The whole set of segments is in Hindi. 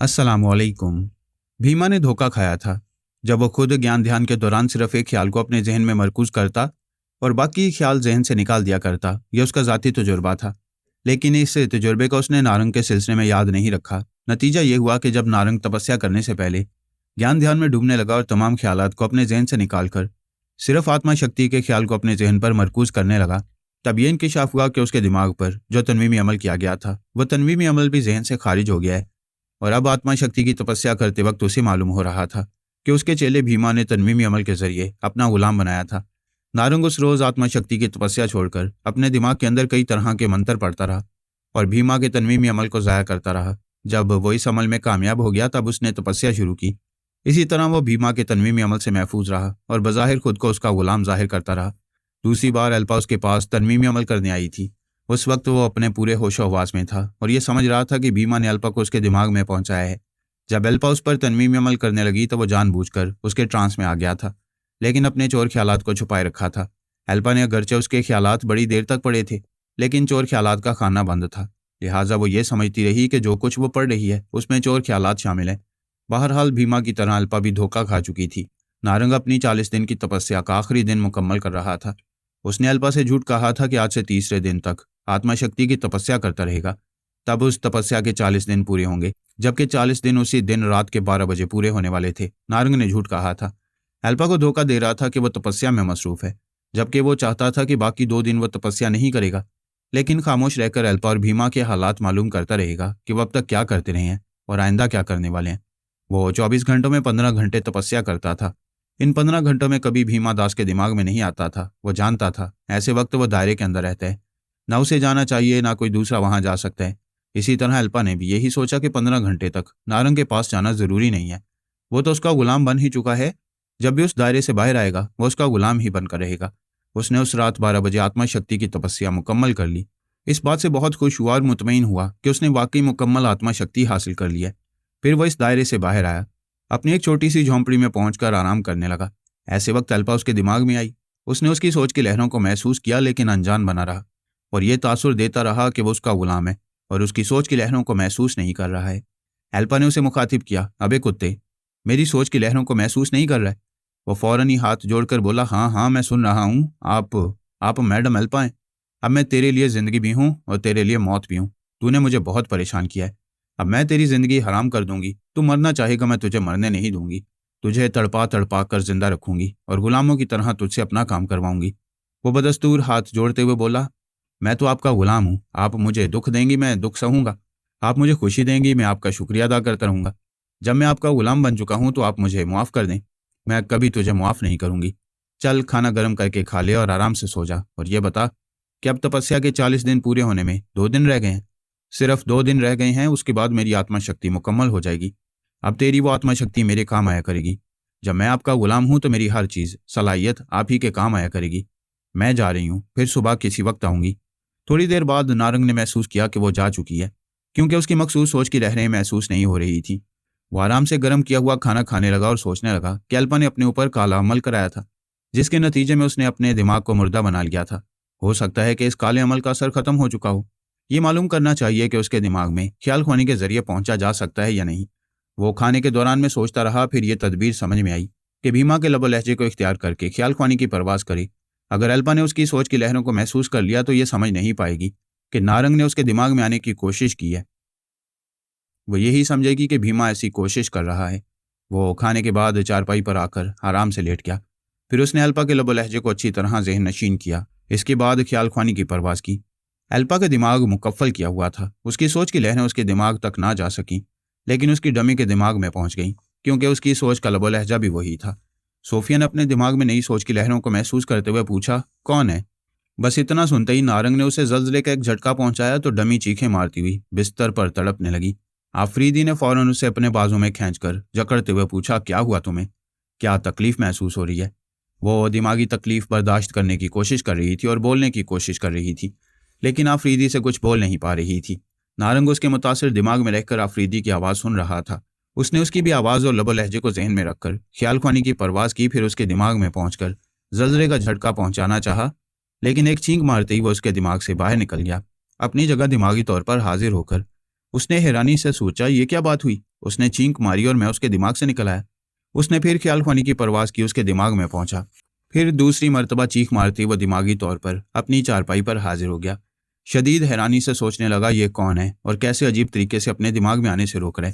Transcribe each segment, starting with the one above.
अस्सलामुअलैकुम। भीमा ने धोखा खाया था जब वो खुद ज्ञान ध्यान के दौरान सिर्फ एक ख्याल को अपने जहन में मरकूज करता और बाकी ख्याल जहन से निकाल दिया करता। यह उसका ज़ाती तजुर्बा था, लेकिन इस तजुर्बे को उसने नारंग के सिलसिले में याद नहीं रखा। नतीजा ये हुआ कि जब नारंग तपस्या करने से पहले ज्ञान ध्यान में डूबने लगा और तमाम ख्यालात को अपने जहन से निकाल कर सिर्फ आत्मा शक्ति के ख्याल को अपने जहन पर मरकूज करने लगा, तब यह इंकिशाफ हुआ कि उसके दिमाग पर जो तनवीमी अमल किया गया था वह तनवीमी अमल भी जहन से खारिज हो गया है। और अब आत्मा शक्ति की तपस्या करते वक्त उसे मालूम हो रहा था कि उसके चेले भीमा ने तनवीमी अमल के जरिए अपना गुलाम बनाया था। नारंग उस रोज आत्मा शक्ति की तपस्या छोड़कर अपने दिमाग के अंदर कई तरह के मंत्र पढ़ता रहा और भीमा के तनवीमी अमल को ज़ाया करता रहा। जब वो इस अमल में कामयाब हो गया तब उसने तपस्या शुरू की। इसी तरह वो भीमा के तनवीमी अमल से महफूज रहा और बज़ाहिर खुद को उसका गुलाम जाहिर करता रहा। दूसरी बार अल्पा उसके पास तनवीमी अमल करने आई थी। उस वक्त वो अपने पूरे होशो हवास में था और ये समझ रहा था कि भीमा ने अल्पा को उसके दिमाग में पहुंचाया है। जब अल्पा उस पर तनवीमी अमल करने लगी तो वो जानबूझकर उसके ट्रांस में आ गया था, लेकिन अपने चोर ख्यालात को छुपाए रखा था। अल्पा ने अगरचे उसके ख्यालात बड़ी देर तक पढ़े थे, लेकिन चोर ख्यालात का खाना बंद था। लिहाजा वो ये समझती रही कि जो कुछ वो पढ़ रही है उसमें चोर ख्यालात शामिल हैं। बहरहाल भीमा की तरह अल्पा भी धोखा खा चुकी थी। नारंग अपनी 40 दिन की तपस्या का आखिरी दिन मुकम्मल कर रहा था। उसने अल्पा से झूठ कहा था कि आज से तीसरे दिन तक आत्मा शक्ति की तपस्या करता रहेगा। तब उस तपस्या के 40 दिन पूरे होंगे, जबकि 40 दिन उसी दिन रात के 12 बजे पूरे होने वाले थे। नारंग ने झूठ कहा था, अल्पा को धोखा दे रहा था कि वह तपस्या में मसरूफ है, जबकि वो चाहता था कि बाकी 2 दिन वह तपस्या नहीं करेगा। लेकिन खामोश रहकर अल्पा और भीमा के हालात मालूम करता रहेगा कि वह अब तक क्या करते रहे हैं और आइंदा क्या करने वाले हैं। वो 24 घंटों में 15 घंटे तपस्या करता था। इन 15 घंटों में कभी भीमा दास के दिमाग में नहीं आता था। वो जानता था ऐसे वक्त वो दायरे के अंदर रहता है, ना उसे जाना चाहिए ना कोई दूसरा वहां जा सकता है। इसी तरह अल्पा ने भी यही सोचा कि 15 घंटे तक नारंग के पास जाना जरूरी नहीं है। वो तो उसका गुलाम बन ही चुका है। जब भी उस दायरे से बाहर आएगा वो उसका गुलाम ही बनकर रहेगा। उसने उस रात 12 बजे आत्मा शक्ति की तपस्या मुकम्मल कर ली। इस बात से बहुत खुश हुआ और मुतमईन हुआ कि उसने वाकई मुकम्मल आत्मा शक्ति हासिल कर ली है। फिर वह इस दायरे से बाहर आया, अपनी एक छोटी सी झोंपड़ी में पहुंचकर आराम करने लगा। ऐसे वक्त अल्पा उसके दिमाग में आई। उसने उसकी सोच की लहरों को महसूस किया, लेकिन अनजान बना रहा और ये तासुर देता रहा कि वो उसका गुलाम है और उसकी सोच की लहरों को महसूस नहीं कर रहा है। अल्पा ने उसे मुखातिब किया, अबे कुत्ते, मेरी सोच की लहरों को महसूस नहीं कर रहा है? वो फौरन ही हाथ जोड़कर बोला, हाँ हाँ मैं सुन रहा हूँ। आप मैडम अल्पा हैं। अब मैं तेरे लिए ज़िंदगी भी हूँ और तेरे लिए मौत भी हूँ। तूने मुझे बहुत परेशान किया है। अब मैं तेरी ज़िंदगी हराम कर दूंगी। तू मरना चाहेगा, मैं तुझे मरने नहीं दूंगी। तुझे तड़पा तड़पा कर जिंदा रखूंगी और गुलामों की तरह तुझसे अपना काम करवाऊंगी। वो बदस्तूर हाथ जोड़ते हुए बोला, मैं तो आपका गुलाम हूँ। आप मुझे दुख देंगी, मैं दुख सहूंगा। आप मुझे खुशी देंगी, मैं आपका शुक्रिया अदा करता रहूंगा। जब मैं आपका गुलाम बन चुका हूँ तो आप मुझे मुआफ़ कर दें। मैं कभी तुझे मुआफ़ नहीं करूंगी। चल खाना गर्म करके खा ले और आराम से सो जा। और ये बता कि अब तपस्या के 40 दिन पूरे होने में 2 दिन रह गए हैं। सिर्फ 2 दिन रह गए हैं, उसके बाद मेरी आत्मा शक्ति मुकम्मल हो जाएगी। अब तेरी वो आत्मा शक्ति मेरे काम आया करेगी। जब मैं आपका गुलाम हूं तो मेरी हर चीज़ सलाहियत आप ही के काम आया करेगी। मैं जा रही हूँ, फिर सुबह किसी वक्त आऊँगी। थोड़ी देर बाद नारंग ने महसूस किया कि वो जा चुकी है, क्योंकि उसकी मखसूस सोच की लहरें महसूस नहीं हो रही थी। वो आराम से गर्म किया हुआ खाना खाने लगा और सोचने लगा कि अल्पा ने अपने ऊपर काला अमल कराया था, जिसके नतीजे में उसने अपने दिमाग को मुर्दा बना लिया था। हो सकता है कि इस काले अमल का असर खत्म हो चुका हो। ये मालूम करना चाहिए कि उसके दिमाग में ख्याल खोने के जरिए पहुंचा जा सकता है या नहीं। वो खाने के दौरान में सोचता रहा। फिर ये तदबीर समझ में आई कि भीमा के लबो लहजे को इख्तियार करके ख्याल ख्वानी की परवास करे। अगर अल्पा ने उसकी सोच की लहरों को महसूस कर लिया तो ये समझ नहीं पाएगी कि नारंग ने उसके दिमाग में आने की कोशिश की है। वो यही समझेगी कि भीमा ऐसी कोशिश कर रहा है। वो खाने के बाद चारपाई पर आकर आराम से लेट गया। फिर उसने अल्पा के लबो लहजे को अच्छी तरह जहन नशीन किया। इसके बाद ख्याल ख्वानी की परवास की। अल्पा का दिमाग मुकफ्फल किया हुआ था। उसकी सोच की लहरें उसके दिमाग तक ना जा सकीं, लेकिन उसकी डमी के दिमाग में पहुंच गईं, क्योंकि उसकी सोच का लबो लहजा भी वही था। सोफिया ने अपने दिमाग में नई सोच की लहरों को महसूस करते हुए पूछा, कौन है? बस इतना सुनते ही नारंग ने उसे जल्जले का एक झटका पहुंचाया तो डमी चीखें मारती हुई बिस्तर पर तड़पने लगी। आफरीदी ने फौरन उसे अपने बाजू में खींचकर जकड़ते हुए पूछा, क्या हुआ तुम्हें? क्या तकलीफ महसूस हो रही है? वो दिमागी तकलीफ बर्दाश्त करने की कोशिश कर रही थी और बोलने की कोशिश कर रही थी, लेकिन आफरीदी से कुछ बोल नहीं पा रही थी। नारंग उसके मुतासिर दिमाग में रहकर आफरीदी की आवाज़ सुन रहा था। उसने उसकी भी आवाज़ और लबो लहजे को जहन में रखकर ख्याल ख्वानी की परवाज़ की। फिर उसके दिमाग में पहुंचकर जल्जले का झटका पहुंचाना चाहा, लेकिन एक छींक मारते ही वो उसके दिमाग से बाहर निकल गया। अपनी जगह दिमागी तौर पर हाजिर होकर उसने हैरानी से सोचा, ये क्या बात हुई? उसने चींक मारी और मैं उसके दिमाग से निकल आया। उसने फिर ख्याल खानी की परवास की, उसके दिमाग में पहुंचा। फिर दूसरी मर्तबा चीख मारती वो दिमागी तौर पर अपनी चारपाई पर हाजिर हो गया। शदीद हैरानी से सोचने लगा ये कौन है और कैसे अजीब तरीके से अपने दिमाग में आने से रोक रहे।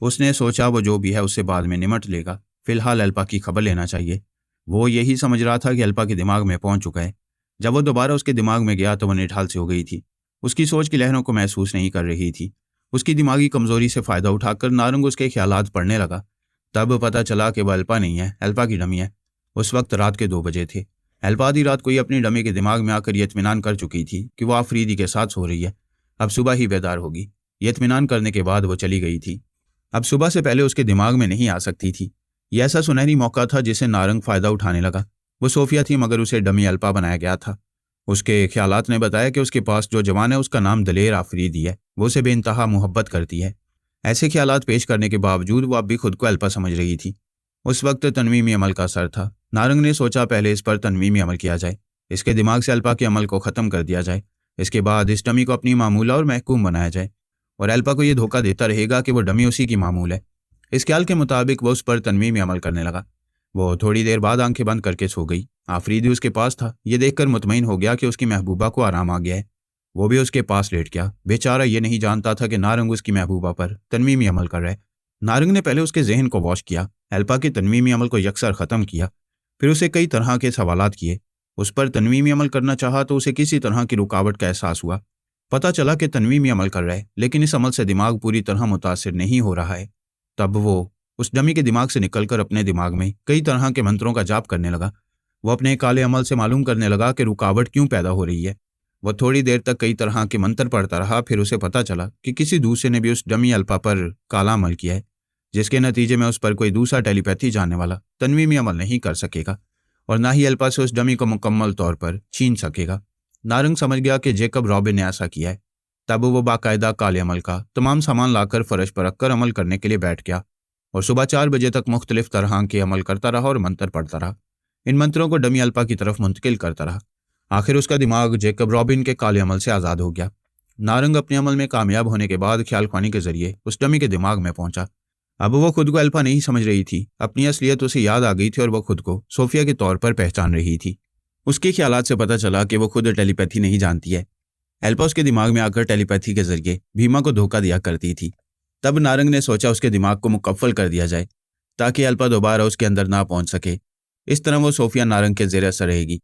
उसने सोचा वो जो भी है उससे बाद में निमट लेगा, फिलहाल अल्पा की खबर लेना चाहिए। वो यही समझ रहा था कि अल्पा के दिमाग में पहुंच चुका है। जब वो दोबारा उसके दिमाग में गया तो वो निढाल से हो गई थी। उसकी सोच की लहरों को महसूस नहीं कर रही थी। उसकी दिमागी कमजोरी से फायदा उठाकर नारंग उसके ख्यालात पढ़ने लगा। तब पता चला कि वह अल्पा नहीं है, अल्पा की डमी है। उस वक्त रात के 2 बजे थे। अल्पा आधी रात को ही अपनी डमी के दिमाग में आकर ये इत्मीनान कर चुकी थी कि वो आफरीदी के साथ सो रही है। अब सुबह ही बेदार होगी। ये इत्मीनान करने के बाद वो चली गई थी। अब सुबह से पहले उसके दिमाग में नहीं आ सकती थी। यह ऐसा सुनहरी मौका था जिसे नारंग फायदा उठाने लगा। वो सोफिया थी मगर उसे डमी अल्पा बनाया गया था। उसके ख्यालात ने बताया कि उसके पास जो जवान है उसका नाम दलेर आफरीदी है। वो उसे बेइंतहा मोहब्बत करती है। ऐसे ख्यालात पेश करने के बावजूद वो अब भी खुद को अल्पा समझ रही थी। उस वक्त तनवीमी अमल का असर था। नारंग ने सोचा पहले इस पर तनवीमी अमल किया जाए। इसके दिमाग से अल्पा के अमल को ख़त्म कर दिया जाए। इसके बाद इस डमी को अपनी मामूला और महकूम बनाया जाए और अल्पा को यह धोखा देता रहेगा कि वो डमी उसी की मामूल है। इस ख्याल के मुताबिक वो उस पर तनवीमी अमल करने लगा। वो थोड़ी देर बाद आंखें बंद करके सो गई। आफरीदी उसके पास था। ये देखकर मुतमईन हो गया कि उसकी महबूबा को आराम आ गया है। वो भी उसके पास लेट गया। बेचारा ये नहीं जानता था कि नारंग उसकी महबूबा पर तनवीमी अमल कर रहा है। नारंग ने पहले उसके जहन को वॉश किया, अल्पा के तनवीमी अमल को यकसर ख़त्म किया। फिर उसे कई तरह के सवालात किए। उस पर तनवीमी अमल करना चाहा तो उसे किसी तरह की रुकावट का एहसास हुआ। पता चला कि तनवीमी अमल कर रहा है, लेकिन इस अमल से दिमाग पूरी तरह मुतासिर नहीं हो रहा है। तब वो उस डमी के दिमाग से निकलकर अपने दिमाग में कई तरह के मंत्रों का जाप करने लगा। वो अपने काले अमल से मालूम करने लगा कि रुकावट क्यों पैदा हो रही है। वह थोड़ी देर तक कई तरह के मंत्र पढ़ता रहा। फिर उसे पता चला कि किसी दूसरे ने भी उस डमी अल्पा पर काला अमल किया है, जिसके नतीजे में उस पर कोई दूसरा टेलीपैथी जानने वाला तनवीमी अमल नहीं कर सकेगा और ना ही अल्पा से उस डमी को मुकम्मल तौर पर छीन सकेगा। नारंग समझ गया कि जेकब रॉबिन ने ऐसा किया है। तब वो बाकायदा काले अमल का तमाम सामान लाकर फर्श पर रखकर अमल करने के लिए बैठ गया और सुबह 4 बजे तक मुख्तलिफ तरह के अमल करता रहा और मंत्र पढ़ता रहा। इन मंत्रों को डमी अल्पा की तरफ मुंतकिल करता रहा। आखिर उसका दिमाग जेकब रॉबिन के काले अमल से आज़ाद हो गया। नारंग अपने अमल में कामयाब होने के बाद ख्याल खानी के जरिए उस डमी के दिमाग में पहुंचा। अब वो खुद को अल्पा नहीं समझ रही थी। अपनी असलियत उसे याद आ गई थी और वह खुद को सोफिया के तौर पर पहचान रही थी। उसके ख्यालात से पता चला कि वो खुद टेलीपैथी नहीं जानती है। अल्पा उसके दिमाग में आकर टेलीपैथी के जरिए भीमा को धोखा दिया करती थी। तब नारंग ने सोचा उसके दिमाग को मुकफ्फल कर दिया जाए ताकि अल्पा दोबारा उसके अंदर ना पहुंच सके। इस तरह वो सोफिया नारंग के ज़ेर असर रहेगी।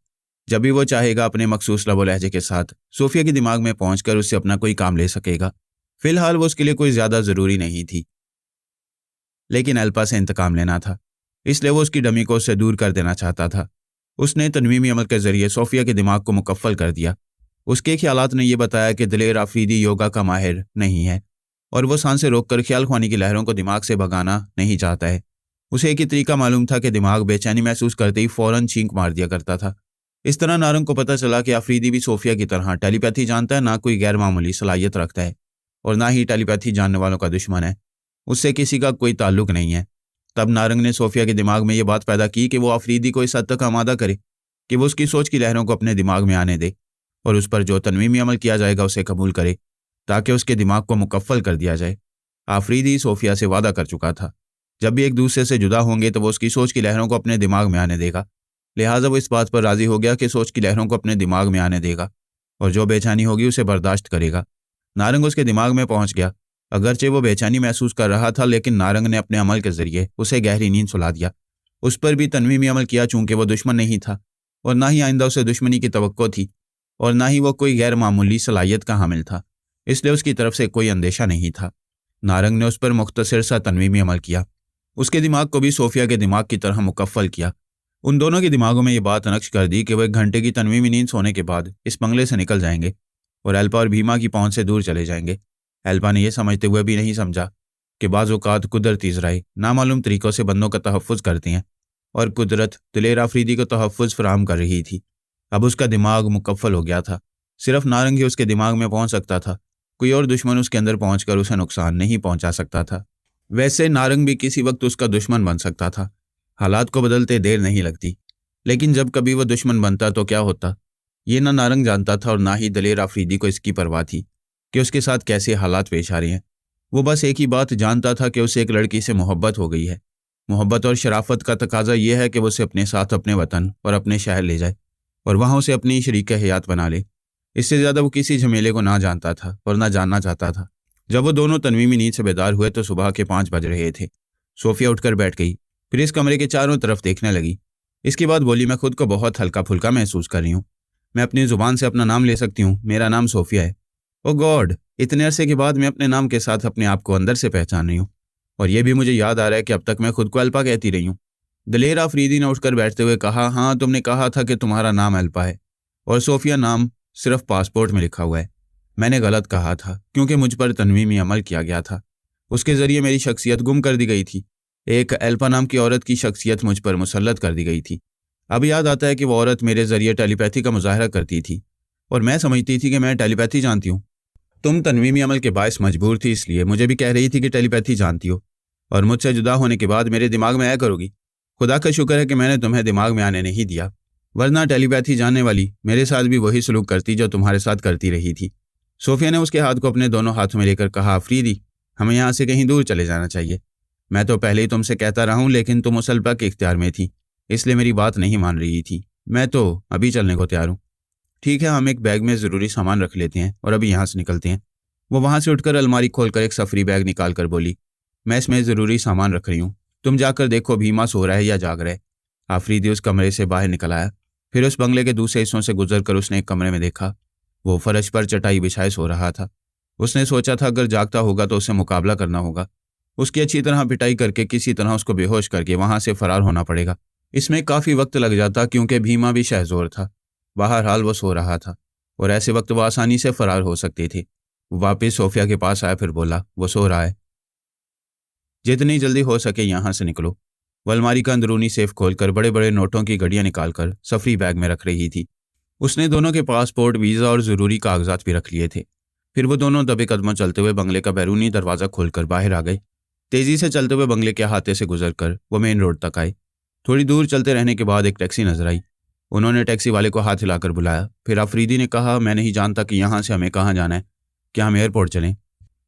जब भी वो चाहेगा अपने मखसूस लबो लहजे के साथ सोफिया के दिमाग में पहुंचकर उससे अपना कोई काम ले सकेगा। फिलहाल वो उसके लिए कोई ज़्यादा ज़रूरी नहीं थी, लेकिन अल्पा से इंतकाम लेना था, इसलिए वो उसकी डमी को उससे दूर कर देना चाहता था। उसने तनवीमी अमल के जरिए सोफिया के दिमाग को मुकफ्फल कर दिया। उसके ख्यालात ने यह बताया कि दलेर आफरीदी योगा का माहिर नहीं है और वो सांसें रोककर ख्याल ख्वानी की लहरों को दिमाग से भगाना नहीं चाहता है। उसे एक ही तरीका मालूम था कि दिमाग बेचैनी महसूस करते ही फौरन छींक मार दिया करता था। इस तरह नारंग को पता चला कि आफरीदी भी सोफिया की तरह टेलीपैथी जानता है, ना कोई गैर मामूली सलाहियत रखता है और ना ही टेलीपैथी जानने वालों का दुश्मन है। उससे किसी का कोई ताल्लुक नहीं है। तब नारंग ने सोफिया के दिमाग में ये बात पैदा की कि वो आफरीदी को इस हद तक आमादा करे कि वो उसकी सोच की लहरों को अपने दिमाग में आने दे और उस पर जो तनवीमी अमल किया जाएगा उसे कबूल करे ताकि उसके दिमाग को मुकफ्फल कर दिया जाए। आफरीदी सोफिया से वादा कर चुका था जब भी एक दूसरे से जुदा होंगे तो वो उसकी सोच की लहरों को अपने दिमाग में आने देगा। लिहाजा वो इस बात पर राजी हो गया कि सोच की लहरों को अपने दिमाग में आने देगा और जो बेचैनी होगी उसे बर्दाश्त करेगा। नारंग उसके दिमाग में पहुंच गया। अगरचे वो बेचैनी महसूस कर रहा था, लेकिन नारंग ने अपने अमल के जरिए उसे गहरी नींद सुला दिया। उस पर भी तनवीमी अमल किया, चूंकि वो दुश्मन नहीं था और ना ही आइंदा उसे दुश्मनी की तवक्को थी और ना ही वो कोई गैर मामूली सलाहियत का हामिल था, इसलिए उसकी तरफ से कोई अंदेशा नहीं था। नारंग ने उस पर मुख्तसर सा तनवीमी अमल किया। उसके दिमाग को भी सोफिया के दिमाग की तरह मुकफ्फल किया। उन दोनों के दिमागों में ये बात नक्श कर दी कि वह 1 घंटे की तनवीमी नींद सोने के बाद इस बंगले से निकल जाएंगे और अल्पा और भीमा की पहुंच से दूर चले जाएंगे। अल्पा ने यह समझते हुए भी नहीं समझा कि बाज़ औक़ात कुदरती ज़राए नामालूम तरीक़ों से बंदों का तहफ़्फ़ुज़ करती हैं और कुदरत दलेर आफरीदी को तहफ़्फ़ुज़ फराहम कर रही थी। अब उसका दिमाग मुकफ्फल हो गया था। सिर्फ नारंग ही उसके दिमाग में पहुंच सकता था। कोई और दुश्मन उसके अंदर पहुंचकर उसे नुकसान नहीं पहुंचा सकता था। वैसे नारंग भी किसी वक्त उसका दुश्मन बन सकता था। हालात को बदलते देर नहीं लगती, लेकिन जब कभी वह दुश्मन बनता तो क्या होता, ये ना नारंग जानता था और ना ही दलेर आफरीदी को इसकी परवाह थी कि उसके साथ कैसे हालात पेश आ रहे हैं। वो बस एक ही बात जानता था कि उसे एक लड़की से मोहब्बत हो गई है। मोहब्बत और शराफत का तकाजा यह है कि वो उसे अपने साथ अपने वतन और अपने शहर ले जाए और वहाँ उसे अपनी शरीक हयात बना ले। इससे ज़्यादा वो किसी झमेले को ना जानता था और ना जानना चाहता था। जब वो दोनों तन्वीमी नींद से बेदार हुए तो सुबह के 5 बज रहे थे। सोफिया उठकर बैठ गई, फिर इस कमरे के चारों तरफ देखने लगी। इसके बाद बोली, मैं खुद को बहुत हल्का फुल्का महसूस कर रही हूँ। मैं अपनी ज़ुबान से अपना नाम ले सकती हूँ। मेरा नाम सोफिया है। ओ गॉड, इतने अरसे के बाद मैं अपने नाम के साथ अपने आप को अंदर से पहचान रही हूँ। और यह भी मुझे याद आ रहा है कि अब तक मैं खुद को अल्पा कहती रही हूँ। दलेर आफरीदी ने उठकर बैठते हुए कहा, हाँ, तुमने कहा था कि तुम्हारा नाम अल्पा है और सोफिया नाम सिर्फ पासपोर्ट में लिखा हुआ है। मैंने गलत कहा था क्योंकि मुझ पर तनवीमी अमल किया गया था। उसके ज़रिए मेरी शख्सियत गुम कर दी गई थी। एक अल्पा नाम की औरत की शख्सियत मुझ पर मुसल्लत कर दी गई थी। अब याद आता है कि वो औरत मेरे ज़रिए टेलीपैथी का मुजाहरा करती थी और मैं समझती थी कि मैं टेलीपैथी जानती हूँ। तुम तनवीमी अमल के बायस मजबूर थी, इसलिए मुझे भी कह रही थी कि टेलीपैथी जानती हो और मुझसे जुदा होने के बाद मेरे दिमाग में आया करोगी। खुदा का शुक्र है कि मैंने तुम्हें दिमाग में आने नहीं दिया, वरना टेलीपैथी जानने वाली मेरे साथ भी वही सलूक करती जो तुम्हारे साथ करती रही थी। सोफिया ने उसके हाथ को अपने दोनों हाथों में लेकर कहा, अफरीदी, हमें यहाँ से कहीं दूर चले जाना चाहिए। मैं तो पहले ही तुमसे कहता रहा हूँ, लेकिन तुम उस अल्पा के इख्तियार में थी, इसलिए मेरी बात नहीं मान रही थी। मैं तो अभी चलने को तैयार हूँ। ठीक है, हम एक बैग में ज़रूरी सामान रख लेते हैं और अभी यहाँ से निकलते हैं। वो वहाँ से उठकर अलमारी खोलकर एक सफरी बैग निकाल कर बोली, मैं इसमें ज़रूरी सामान रख रही हूँ। तुम जाकर देखो भीमा सो रहा है या जाग रहा है। आफरीदी उस कमरे से बाहर निकल आया। फिर उस बंगले के दूसरे हिस्सों से गुजरकर उसने एक कमरे में देखा। वो फर्श पर चटाई बिछाए सो रहा था। उसने सोचा था अगर जागता होगा तो उसे मुकाबला करना होगा। उसकी अच्छी तरह पिटाई करके किसी तरह उसको बेहोश करके वहाँ से फरार होना पड़ेगा। इसमें काफ़ी वक्त लग जाता क्योंकि भीमा भी शहज़ोर था। बहरहाल वो सो रहा था और ऐसे वक्त वो आसानी से फरार हो सकते थे। वो वापस सोफिया के पास आया, फिर बोला, वो सो रहा है, जितनी जल्दी हो सके यहाँ से निकलो। वो अलमारी का अंदरूनी सेफ खोलकर बड़े बड़े नोटों की गड्डियाँ निकालकर सफरी बैग में रख रही थी। उसने दोनों के पासपोर्ट, वीज़ा और ज़रूरी कागजात भी रख लिए थे। फिर वो दोनों दबे कदमों चलते हुए बंगले का बैरूनी दरवाज़ा खोलकर बाहर आ गए। तेज़ी से चलते हुए बंगले के अहाते से गुजरकर वो मेन रोड तक आए। थोड़ी दूर चलते रहने के बाद एक टैक्सी नजर आई। उन्होंने टैक्सी वाले को हाथ हिलाकर बुलाया। फिर अफरीदी ने कहा, मैं नहीं जानता कि यहाँ से हमें कहाँ जाना है। क्या हम एयरपोर्ट चलें?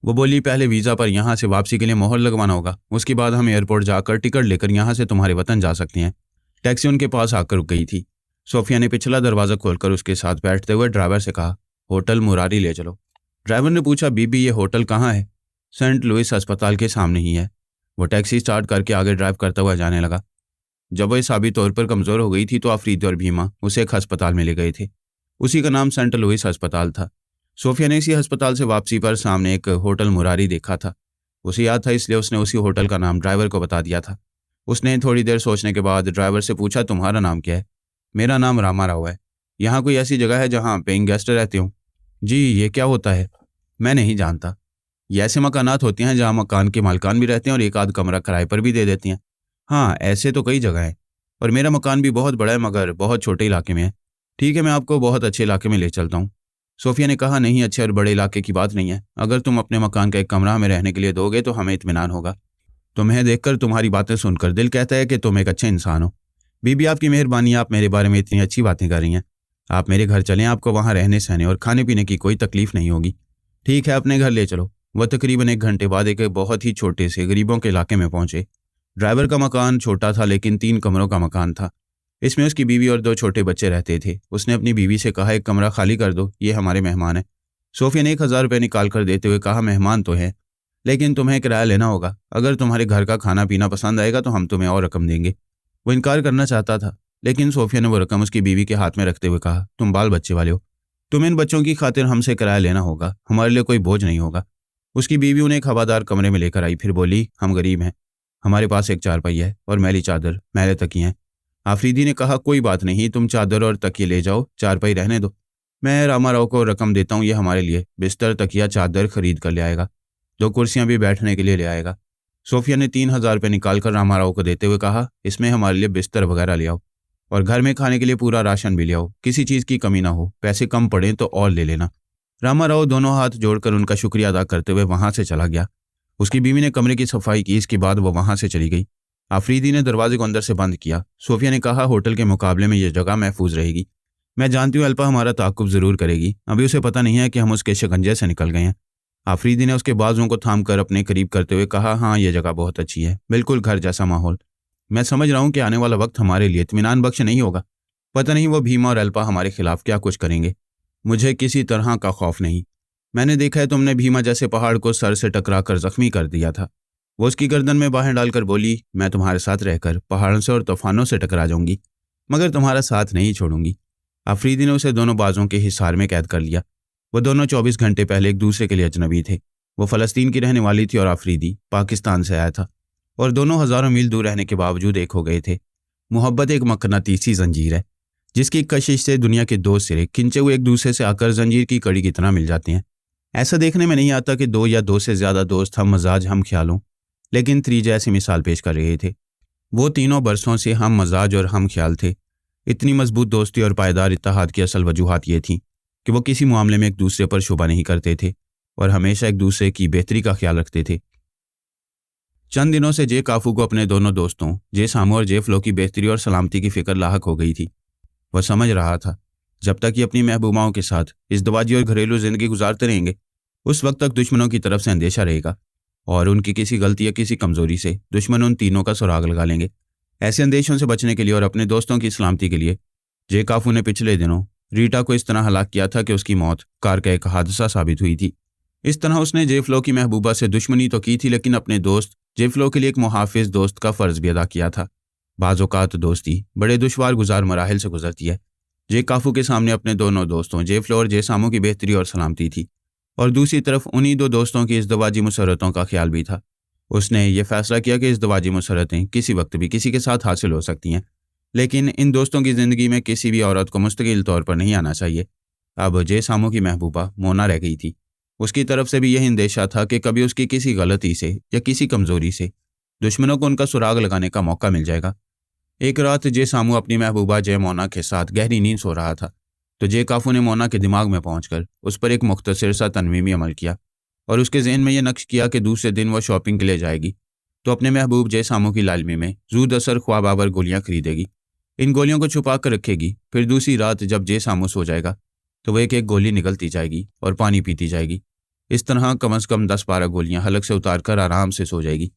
वो बोली, पहले वीज़ा पर यहाँ से वापसी के लिए मोहर लगवाना होगा, उसके बाद हम एयरपोर्ट जाकर टिकट लेकर यहाँ से तुम्हारे वतन जा सकते हैं। टैक्सी उनके पास आकर रुक गई थी। सोफिया ने पिछला दरवाज़ा खोलकर उसके साथ बैठते हुए ड्राइवर से कहा, होटल मुरारी ले चलो। ड्राइवर ने पूछा, बीबी ये होटल कहाँ है? सेंट लुइस अस्पताल के सामने ही है। वो टैक्सी स्टार्ट करके आगे ड्राइव करता हुआ जाने लगा। जब वह साबित तौर पर कमज़ोर हो गई थी तो अफरीदी और भीमा उसे एक अस्पताल में ले गए थे। उसी का नाम सेंट लुइस अस्पताल था। सोफिया ने इसी अस्पताल से वापसी पर सामने एक होटल मुरारी देखा था। उसे याद था, इसलिए उसने उसी होटल का नाम ड्राइवर को बता दिया था। उसने थोड़ी देर सोचने के बाद ड्राइवर से पूछा, तुम्हारा नाम क्या है? मेरा नाम रामा राव है। यहाँ कोई ऐसी जगह है जहाँ पेइंग गेस्ट रहते हो? जी, ये क्या होता है? मैं नहीं जानता। ये ऐसे मकानात होते हैं जहाँ मकान के मालकान भी रहते हैं और एक आध कमरा किराए पर भी दे देती हैं। हाँ, ऐसे तो कई जगह हैं और मेरा मकान भी बहुत बड़ा है मगर बहुत छोटे इलाके में है। ठीक है, मैं आपको बहुत अच्छे इलाके में ले चलता हूँ। सोफिया ने कहा, नहीं, अच्छे और बड़े इलाके की बात नहीं है। अगर तुम अपने मकान का एक कमरा हमें रहने के लिए दोगे तो हमें इत्मीनान होगा। तुम्हें देखकर, तुम्हारी बातें सुनकर दिल कहता है कि तुम एक अच्छे इंसान हो। बीबी, आपकी मेहरबानी, आप मेरे बारे में इतनी अच्छी बातें कर रही हैं। आप मेरे घर चलें, आपको वहाँ रहने सहने और खाने पीने की कोई तकलीफ नहीं होगी। ठीक है, अपने घर ले चलो। वह तकरीबन 1 घंटे बाद एक बहुत ही छोटे से गरीबों के इलाके में पहुंचे। ड्राइवर का मकान छोटा था लेकिन 3 कमरों का मकान था। इसमें उसकी बीवी और 2 छोटे बच्चे रहते थे। उसने अपनी बीवी से कहा, एक कमरा खाली कर दो, ये हमारे मेहमान हैं। सोफिया ने 1000 रुपये निकाल कर देते हुए कहा, मेहमान तो हैं लेकिन तुम्हें किराया लेना होगा। अगर तुम्हारे घर का खाना पीना पसंद आएगा तो हम तुम्हें और रकम देंगे। वो इनकार करना चाहता था लेकिन सोफिया ने वो रकम उसकी बीवी के हाथ में रखते हुए कहा, तुम बाल बच्चे वाले हो, तुम इन बच्चों की खातिर हमसे किराया लेना होगा, हमारे लिए कोई बोझ नहीं होगा। उसकी बीवी उन्हें एक हवादार कमरे में लेकर आई, फिर बोली, हम गरीब हैं, हमारे पास एक चारपाई है और मैली चादर, मैले तकिए हैं। आफरीदी ने कहा, कोई बात नहीं, तुम चादर और तकिए ले जाओ, चारपाई रहने दो। मैं रामा राव को रकम देता हूँ, ये हमारे लिए बिस्तर, तकिया, चादर खरीद कर ले आएगा। 2 कुर्सियाँ भी बैठने के लिए ले आएगा। सोफिया ने 3000 रुपये निकाल कर रामा राव को देते हुए कहा, इसमें हमारे लिए बिस्तर वगैरह ले आओ और घर में खाने के लिए पूरा राशन भी ले आओ, किसी चीज़ की कमी ना हो, पैसे कम पड़े तो और ले लेना। रामा राव दोनों हाथ जोड़कर उनका शुक्रिया अदा करते हुए वहाँ से चला गया। उसकी बीवी ने कमरे की सफाई की, इसके बाद वो वहाँ से चली गई। आफरीदी ने दरवाजे को अंदर से बंद किया। सोफिया ने कहा, होटल के मुकाबले में यह जगह महफूज रहेगी। मैं जानती हूँ अल्पा हमारा ताक़ुब ज़रूर करेगी, अभी उसे पता नहीं है कि हम उसके शिकंजे से निकल गए हैं। आफरीदी ने उसके बाजुओं को थाम कर अपने करीब करते हुए कहा, हाँ ये जगह बहुत अच्छी है, बिल्कुल घर जैसा माहौल। मैं समझ रहा हूँ कि आने वाला वक्त हमारे लिए इत्मीनान बख्श नहीं होगा। पता नहीं वो भीमा और अल्पा हमारे खिलाफ क्या कुछ करेंगे। मुझे किसी तरह का खौफ नहीं। मैंने देखा है तुमने भीमा जैसे पहाड़ को सर से टकरा कर जख्मी कर दिया था। वो उसकी गर्दन में बाहें डालकर बोली, मैं तुम्हारे साथ रहकर पहाड़ों से और तूफानों से टकरा जाऊंगी, मगर तुम्हारा साथ नहीं छोड़ूंगी। अफरीदी ने उसे दोनों बाजों के हिसार में कैद कर लिया। वो दोनों 24 घंटे पहले एक दूसरे के लिए अजनबी थे। वो फ़लस्तीन की रहने वाली थी और अफरीदी पाकिस्तान से आया था, और दोनों हज़ारों मील दूर रहने के बावजूद एक हो गए थे। मोहब्बत एक मकनातीसी जंजीर है, जिसकी कशिश से दुनिया के दो सिरे खिंचे हुए एक दूसरे से आकर जंजीर की कड़ी की तरह मिल जाते हैं। ऐसा देखने में नहीं आता कि दो या दो से ज़्यादा दोस्त हम मजाज हम ख्याल हों, लेकिन त्रीजा ऐसी मिसाल पेश कर रहे थे। वो तीनों बरसों से हम मजाज और हम ख्याल थे। इतनी मजबूत दोस्ती और पायदार इत्तेहाद की असल वजूहात ये थी कि वो किसी मामले में एक दूसरे पर शुबा नहीं करते थे और हमेशा एक दूसरे की बेहतरी का ख्याल रखते थे। चंद दिनों से जे काफू को अपने दोनों दोस्तों जे सामू और जे फ्लो की बेहतरी और सलामती की फिक्र लाहक हो गई थी। वह समझ रहा था, जब तक ये अपनी महबूबाओं के साथ इज़्दवाजी और घरेलू जिंदगी गुजारते रहेंगे, उस वक्त तक दुश्मनों की तरफ से अंदेशा रहेगा और उनकी किसी गलती या किसी कमजोरी से दुश्मन उन तीनों का सुराग लगा लेंगे। ऐसे अंदेशों से बचने के लिए और अपने दोस्तों की सलामती के लिए जे काफू ने पिछले दिनों रीटा को इस तरह हलाक किया था कि उसकी मौत कार का एक हादसा साबित हुई थी। इस तरह उसने जे फ्लो की महबूबा से दुश्मनी तो की थी, लेकिन अपने दोस्त जे फ्लो के लिए एक मुहाफिज दोस्त का फ़र्ज भी अदा किया था। बाज़ औक़ात दोस्ती बड़े दुश्वार गुजार मराहिल से गुजरती है। जे काफू के सामने अपने दोनों दोस्तों जे फ्लो और जे सामू की बेहतरी और सलामती थी, और दूसरी तरफ उन्हीं दो दोस्तों की इज़्दवाजी मुसर्रतों का ख्याल भी था। उसने ये फैसला किया कि इज़्दवाजी मुसर्रतें किसी वक्त भी किसी के साथ हासिल हो सकती हैं, लेकिन इन दोस्तों की ज़िंदगी में किसी भी औरत को मुस्तकिल तौर पर नहीं आना चाहिए। अब जे सामू की महबूबा मोना रह गई थी। उसकी तरफ से भी यही अंदेशा था कि कभी उसकी किसी गलती से या किसी कमज़ोरी से दुश्मनों को उनका सुराग लगाने का मौका मिल जाएगा। एक रात जे सामू अपनी महबूबा जय मोना के साथ गहरी नींद सो रहा था, तो जे काफू ने मोना के दिमाग में पहुंचकर उस पर एक मुख्तसर सा तनवीमी अमल किया और उसके जहन में यह नक्श किया कि दूसरे दिन वह शॉपिंग के लिए जाएगी तो अपने महबूब जय सामू की लालमी में जूद असर ख्वाब आवर गोलियां खरीदेगी। इन गोलियों को छुपा कर रखेगी। फिर दूसरी रात जब जे सामू सो जाएगा तो वह एक एक गोली निगलती जाएगी और पानी पीती जाएगी। इस तरह कम से कम 10-12 गोलियां हलक से उतार कर आराम से सो जाएगी।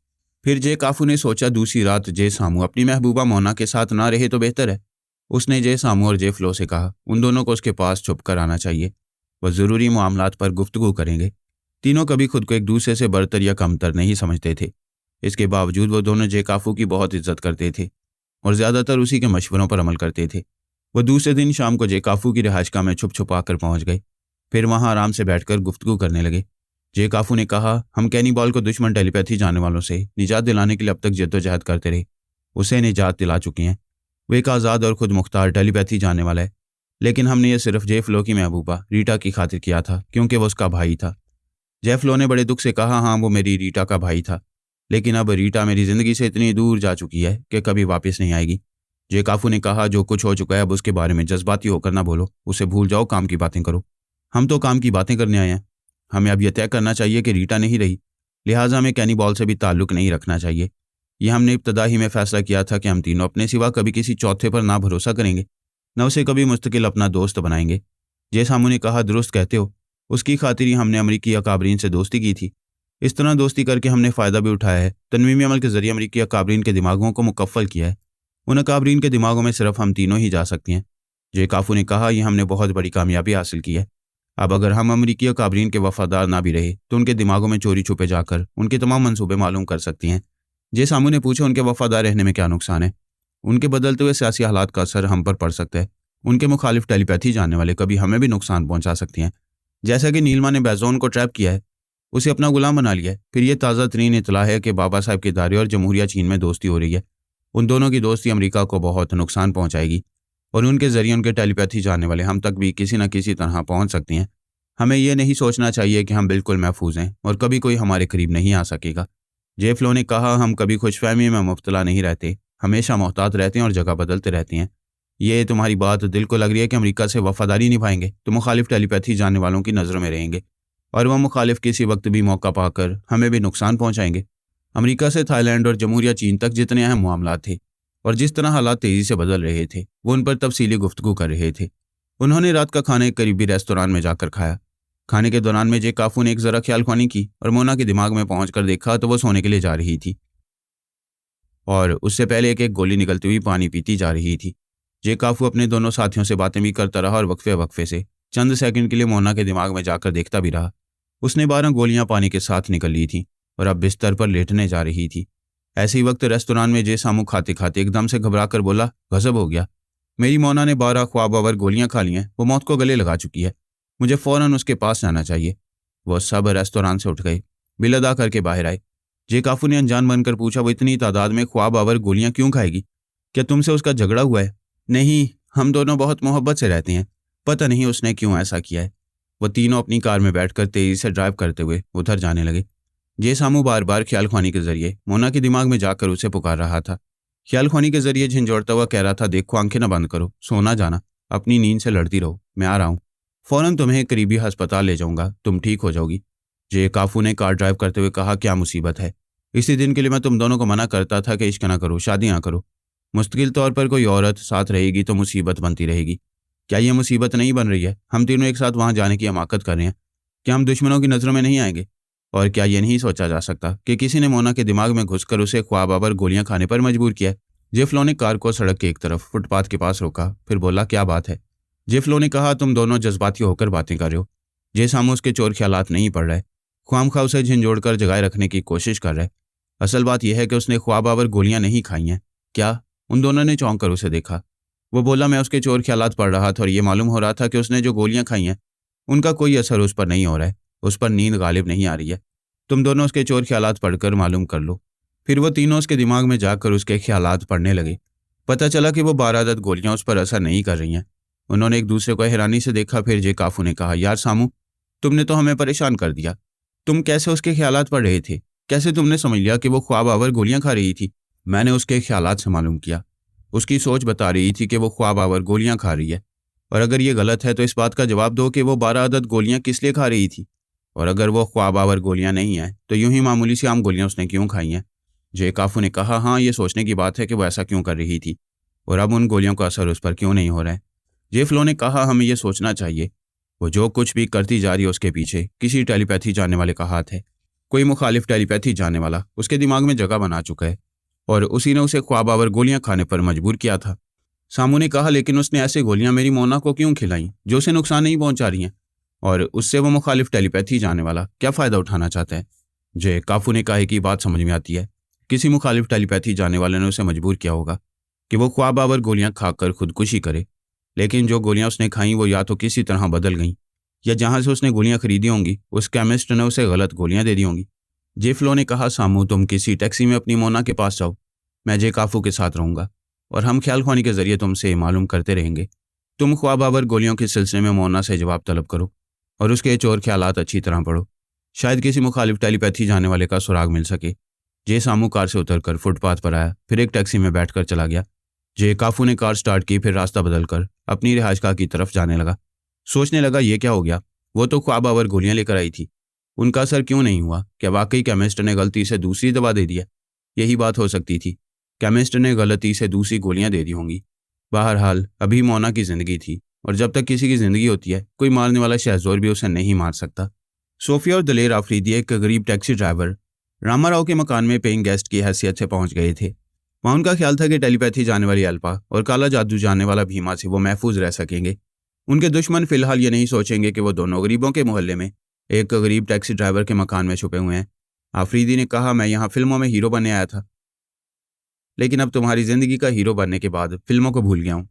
फिर जे काफू ने सोचा दूसरी रात जे सामू अपनी महबूबा मोना के साथ ना रहे तो बेहतर है। उसने जे सामू और जे फ्लो से कहा उन दोनों को उसके पास छुप कर आना चाहिए। वह ज़रूरी मामलात पर गुफ्तगू करेंगे। तीनों कभी खुद को एक दूसरे से बरतर या कमतर नहीं समझते थे। इसके बावजूद वो दोनों जे काफू की बहुत इज्जत करते थे और ज़्यादातर उसी के मशवरों पर अमल करते थे। वह दूसरे दिन शाम को जे काफू की रिहाइशगाह में छुप छुपा कर पहुँच गए। फिर वहाँ आराम से बैठकर गुफ्तगू करने लगे। जे काफू ने कहा, हम कैनी बॉल को दुश्मन टेलीपैथी जानने वालों से निजात दिलाने के लिए अब तक जद्दोजहद करते रहे। उसे निजात दिला चुके हैं। वो एक आज़ाद और खुद मुख्तार टेलीपैथी जानने वाला है, लेकिन हमने ये सिर्फ जे फ्लो की महबूबा रीटा की खातिर किया था क्योंकि वो उसका भाई था। जे फ्लो ने बड़े दुख से कहा, हाँ वो मेरी रीटा का भाई था, लेकिन अब रीटा मेरी ज़िंदगी से इतनी दूर जा चुकी है कि कभी वापस नहीं आएगी। जे काफू ने कहा, जो कुछ हो चुका है अब उसके बारे में जज्बाती होकर ना बोलो, उसे भूल जाओ, काम की बातें करो। हम तो काम की बातें करने आए हैं। हमें अब यह तय करना चाहिए कि रीटा नहीं रही, लिहाजा हमें कैनी बॉल से भी ताल्लुक़ नहीं रखना चाहिए। यह हमने इब्तदा ही में फ़ैसला किया था कि हम तीनों अपने सिवा कभी किसी चौथे पर ना भरोसा करेंगे, न उसे कभी मुस्तकिल अपना दोस्त बनाएंगे। जे सामू ने कहा, दुरुस्त कहते हो, उसकी खातिर ही हमने अमरीकी अकाबरीन से दोस्ती की थी। इस तरह दोस्ती करके हमने फ़ायदा भी उठाया है। तनवीमी अमल के ज़रिए अमरीकी अकाबरीन के दिमागों को मुकफ़ल किया है। उन अकाबरीन के दिमागों में सिर्फ हम तीनों ही जा सकते हैं। जे काफू ने कहा, यह हमने बहुत बड़ी कामयाबी हासिल की है। अब अगर हम अमरीकी अकाबरीन के वफादार ना भी रहे तो उनके दिमागों में चोरी छुपे जाकर उनके तमाम मंसूबे मालूम कर सकती हैं। जे सामू ने पूछा, उनके वफादार रहने में क्या नुकसान है? उनके बदलते हुए सियासी हालात का असर हम पर पड़ सकता है। उनके मुखालिफ टेलीपैथी जानने वाले कभी हमें भी नुकसान पहुंचा सकते हैं। जैसा कि नीलमा ने बैजोन को ट्रैप किया है, उसे अपना गुलाम बना लिया है। फिर यह ताज़ा तरीन इतला है कि बाबा साहब के इदारे और जमहूरिया चीन में दोस्ती हो रही है। उन दोनों की दोस्ती अमेरिका को बहुत नुकसान पहुंचाएगी और उनके ज़रिए उनके टेलीपैथी जानने वाले हम तक भी किसी न किसी तरह पहुंच सकते हैं। हमें यह नहीं सोचना चाहिए कि हम बिल्कुल महफूज हैं और कभी कोई हमारे करीब नहीं आ सकेगा। जे फ्लो ने कहा, हम कभी खुशफहमी में मुब्तला नहीं रहते, हमेशा मोहतात रहते हैं और जगह बदलते रहते हैं। ये तुम्हारी बात दिल को लग रही है कि अमेरिका से वफादारी निभाएंगे तो मुखालिफ टेलीपैथी जानने वालों की नज़रों में रहेंगे और वह मुखालिफ किसी वक्त भी मौका पाकर हमें भी नुकसान पहुंचाएंगे। अमेरिका से थाईलैंड और जमहूरिया चीन तक जितने अहम मामलात थे और जिस तरह हालात तेज़ी से बदल रहे थे, वो उन पर तफसीली गुफ्तगू कर रहे थे। उन्होंने रात का खाना एक करीबी रेस्तोरान में जाकर खाया। खाने के दौरान में जे काफू ने एक जरा ख्याल ख्वानी की और मोना के दिमाग में पहुंचकर देखा तो वो सोने के लिए जा रही थी और उससे पहले एक एक गोली निकलती हुई पानी पीती जा रही थी। जे काफू अपने दोनों साथियों से बातें भी करता रहा और वक्फे वक्फे से चंद सेकंड के लिए मोना के दिमाग में जाकर देखता भी रहा। उसने 12 गोलियां पानी के साथ निकल ली थी और अब बिस्तर पर लेटने जा रही थी। ऐसे ही वक्त रेस्तोरां में जे सामू खाते खाते एकदम से घबरा कर बोला, गजब हो गया, मेरी मोना ने 12 ख्वाबावर गोलियां खा ली हैं, वो मौत को गले लगा चुकी है, मुझे फौरन उसके पास जाना चाहिए। वो सब रेस्तोरां से उठ गए, बिल अदा करके बाहर आए। जे काफू ने अनजान बनकर पूछा, वो इतनी तादाद में ख्वाबावर गोलियां क्यों खाएगी? क्या तुमसे उसका झगड़ा हुआ है? नहीं, हम दोनों बहुत मोहब्बत से रहते हैं, पता नहीं उसने क्यों ऐसा किया है। वो तीनों अपनी कार में बैठकर तेजी से ड्राइव करते हुए उधर जाने लगे। जे सामू बार बार ख्याल ख्वानी के जरिए मोना के दिमाग में जाकर उसे पुकार रहा था। ख्याल ख्वानी के जरिए झंझोड़ता हुआ कह रहा था, देखो आंखें ना बंद करो, सोना जाना, अपनी नींद से लड़ती रहो, मैं आ रहा हूँ, फौरन तुम्हें करीबी अस्पताल ले जाऊंगा, तुम ठीक हो जाओगी। जे काफू ने कार ड्राइव करते हुए कहा, क्या मुसीबत है? इसी दिन के लिए मैं तुम दोनों को मना करता था कि इश्क ना करो, शादी ना करो। मुस्तकिल तौर पर कोई औरत साथ रहेगी तो मुसीबत बनती रहेगी। क्या यह मुसीबत नहीं बन रही है? हम तीनों एक साथ वहां जाने की हमाकत कर रहे हैं। क्या हम दुश्मनों की नज़रों में नहीं आएंगे? और क्या यह नहीं सोचा जा सकता कि किसी ने मोना के दिमाग में घुसकर उसे ख्वाबावर गोलियां खाने पर मजबूर किया है? जेफ्लो ने कार को सड़क के एक तरफ फुटपाथ के पास रोका, फिर बोला, क्या बात है? जेफ्लो ने कहा, तुम दोनों जज्बाती होकर बातें कर रहे हो। जे सामू उसके चोर ख्यालात नहीं पड़ रहे, ख्वामखा उसे झंझोड़ कर जगाए रखने की कोशिश कर रहे। असल बात यह है कि उसने ख्वाबावर गोलियां नहीं खाई हैं। क्या? उन दोनों ने चौंक कर उसे देखा। वो बोला, मैं उसके चोर ख्यालात पढ़ रहा था और ये मालूम हो रहा था कि उसने जो गोलियां खाई हैं उनका कोई असर उस पर नहीं हो रहा है, उस पर नींद गालिब नहीं आ रही है। तुम दोनों उसके चोर ख्यालात पढ़कर मालूम कर लो। फिर वो तीनों उसके दिमाग में जाकर उसके ख्यालात पढ़ने लगे। पता चला कि वो 12 अदद गोलियां उस पर असर नहीं कर रही हैं। उन्होंने एक दूसरे को हैरानी से देखा। फिर जे काफू ने कहा, यार सामू, तुमने तो हमें परेशान कर दिया। तुम कैसे उसके ख्यालात पढ़ रहे थे? कैसे तुमने समझ लिया कि वो ख्वाब आवर गोलियां खा रही थी? मैंने उसके ख्यालात से मालूम किया। उसकी सोच बता रही थी कि वो ख्वाब आवर गोलियां खा रही है। और अगर ये गलत है तो इस बात का जवाब दो कि वो 12 अदद गोलियां किस लिए खा रही थी। और अगर वो ख्वाब आवर गोलियां नहीं हैं तो यूं ही मामूली सी आम गोलियां उसने क्यों खाई हैं? जे काफू ने कहा, हाँ, ये सोचने की बात है कि वो ऐसा क्यों कर रही थी और अब उन गोलियों का असर उस पर क्यों नहीं हो रहा है। जे फ्लो ने कहा, हमें ये सोचना चाहिए वो जो कुछ भी करती जा रही है उसके पीछे किसी टेलीपैथी जानने वाले का हाथ है। कोई मुखालिफ टेलीपैथी जानने वाला उसके दिमाग में जगह बना चुका है और उसी ने उसे ख्वाब आवर गोलियां खाने पर मजबूर किया था। सामू ने कहा, लेकिन उसने ऐसे गोलियां मेरी मोना को क्यों खिलाई जो उसे नुकसान नहीं पहुंचा रही हैं? और उससे वो मुखालिफ टेलीपैथी जानने वाला क्या फ़ायदा उठाना चाहता है? जे काफू ने कहा कि बात समझ में आती है। किसी मुखालिफ टेलीपैथी जानने वाले ने उसे मजबूर किया होगा कि वो ख्वाब आवर गोलियां खाकर खुदकुशी करे। लेकिन जो गोलियां उसने खाई वो या तो किसी तरह बदल गईं या जहां से उसने गोलियां खरीदी होंगी उस केमिस्ट ने उसे गलत गोलियां दे दी होंगी। जे फ्लो ने कहा, सामू, तुम किसी टैक्सी में अपनी मोना के पास जाओ, मैं जे काफू के साथ रहूंगा और हम ख्याल ख्वानी के जरिए तुमसे मालूम करते रहेंगे। तुम ख्वाब आवर गोलियों के सिलसिले में मोना से जवाब तलब करो और उसके चोर ख्यालात अच्छी तरह पढ़ो। शायद किसी मुखालिफ टेलीपैथी जाने वाले का सुराग मिल सके। जे सामू कार से उतरकर फुटपाथ पर आया, फिर एक टैक्सी में बैठकर चला गया। जे काफू ने कार स्टार्ट की, फिर रास्ता बदलकर अपनी रिहाइशगाह की तरफ जाने लगा। सोचने लगा, ये क्या हो गया? वो तो ख्वाब आवर गोलियां लेकर आई थी, उनका असर क्यों नहीं हुआ? क्या वाकई केमिस्ट ने गलती से दूसरी दवा दे दिया? यही बात हो सकती थी, केमिस्ट ने गलती से दूसरी गोलियां दे दी होंगी। बहरहाल अभी मोना की जिंदगी थी और जब तक किसी की जिंदगी होती है कोई मारने वाला शहजोर भी उसे नहीं मार सकता। सोफिया और दलेर आफरीदी एक गरीब टैक्सी ड्राइवर रामाराव के मकान में पेइंग गेस्ट की हैसियत से पहुंच गए थे। वहाँ उनका ख्याल था कि टेलीपैथी जानने वाली अल्पा और काला जादू जानने वाला भीमा से वो महफूज रह सकेंगे। उनके दुश्मन फिलहाल ये नहीं सोचेंगे कि वो दोनों गरीबों के मोहल्ले में एक गरीब टैक्सी ड्राइवर के मकान में छुपे हुए हैं। आफरीदी ने कहा, मैं यहाँ फिल्मों में हीरो बनने आया था, लेकिन अब तुम्हारी जिंदगी का हीरो बनने के बाद फिल्मों को भूल गया हूँ।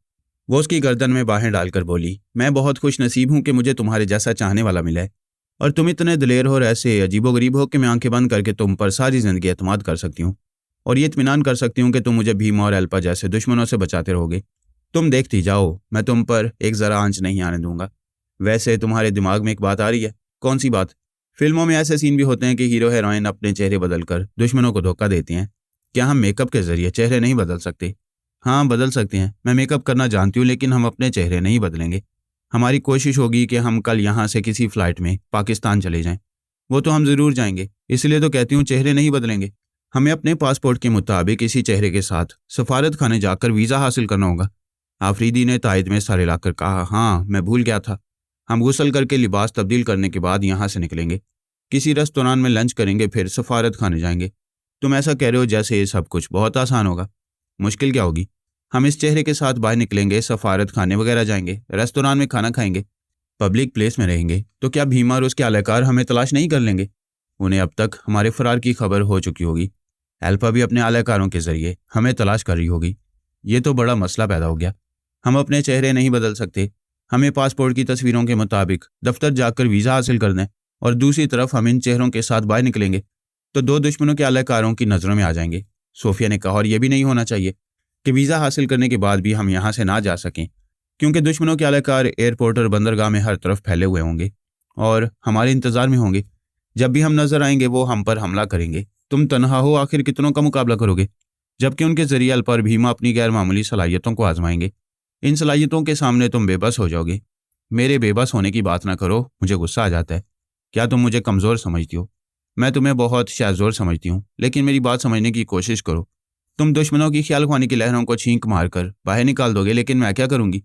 वो उसकी गर्दन में बाहें डालकर बोली, मैं बहुत खुश नसीब हूँ कि मुझे तुम्हारे जैसा चाहने वाला मिला है और तुम इतने दिलेर हो और ऐसे अजीबोगरीब हो कि मैं आंखें बंद करके तुम पर सारी जिंदगी एतमाद कर सकती हूँ और ये इत्मीनान कर सकती हूँ कि तुम मुझे भीम और अल्पा जैसे दुश्मनों से बचाते रहोगे। तुम देखती जाओ, मैं तुम पर एक ज़रा आंच नहीं आने दूंगा। वैसे तुम्हारे दिमाग में एक बात आ रही है? कौन सी बात? फिल्मों में ऐसे सीन भी होते हैं कि हीरो हीरोइन अपने चेहरे बदलकर दुश्मनों को धोखा देते हैं। क्या हम मेकअप के जरिए चेहरे नहीं बदल सकते? हाँ, बदल सकते हैं। मैं मेकअप करना जानती हूँ, लेकिन हम अपने चेहरे नहीं बदलेंगे। हमारी कोशिश होगी कि हम कल यहाँ से किसी फ्लाइट में पाकिस्तान चले जाएं। वो तो हम ज़रूर जाएंगे, इसलिए तो कहती हूँ चेहरे नहीं बदलेंगे। हमें अपने पासपोर्ट के मुताबिक इसी चेहरे के साथ सफारत खाने जाकर वीज़ा हासिल करना होगा। आफरीदी ने तायद में सर हिलाकर कहा, हाँ, मैं भूल गया था। हम गुस्ल करके लिबास तब्दील करने के बाद यहाँ से निकलेंगे, किसी रेस्तोरां में लंच करेंगे, फिर सफारत खाने जाएंगे। तुम ऐसा कह रहे हो जैसे ये सब कुछ बहुत आसान होगा। मुश्किल क्या होगी? हम इस चेहरे के साथ बाहर निकलेंगे, सफारत खाने वगैरह जाएंगे, रेस्तोरां में खाना खाएंगे, पब्लिक प्लेस में रहेंगे, तो क्या भीमा और उसके आलाकार हमें तलाश नहीं कर लेंगे? उन्हें अब तक हमारे फरार की खबर हो चुकी होगी। एल्पा भी अपने आलाकारों के जरिए हमें तलाश कर रही होगी। ये तो बड़ा मसला पैदा हो गया। हम अपने चेहरे नहीं बदल सकते। हमें पासपोर्ट की तस्वीरों के मुताबिक दफ्तर जाकर वीज़ा हासिल करना है, और दूसरी तरफ हम इन चेहरों के साथ बाहर निकलेंगे तो दो दुश्मनों के आलाकारों की नज़रों में आ जाएंगे। सोफिया ने कहा, और यह भी नहीं होना चाहिए कि वीज़ा हासिल करने के बाद भी हम यहाँ से ना जा सकें, क्योंकि दुश्मनों के आलाकार एयरपोर्ट और बंदरगाह में हर तरफ फैले हुए होंगे और हमारे इंतज़ार में होंगे। जब भी हम नजर आएंगे वो हम पर हमला करेंगे। तुम तनहा हो, आखिर कितनों का मुकाबला करोगे? जबकि उनके जरिए अल्पा और भीमा अपनी गैर मामूली सलाहियतों को आजमाएंगे। इन सलाहियतों के सामने तुम बेबस हो जाओगे। मेरे बेबस होने की बात ना करो, मुझे गुस्सा आ जाता है। क्या तुम मुझे कमज़ोर समझती हो? मैं तुम्हें बहुत शाज़ोर समझती हूँ, लेकिन मेरी बात समझने की कोशिश करो। तुम दुश्मनों की ख्याल खुआनी की लहरों को छींक मारकर बाहर निकाल दोगे, लेकिन मैं क्या करूँगी?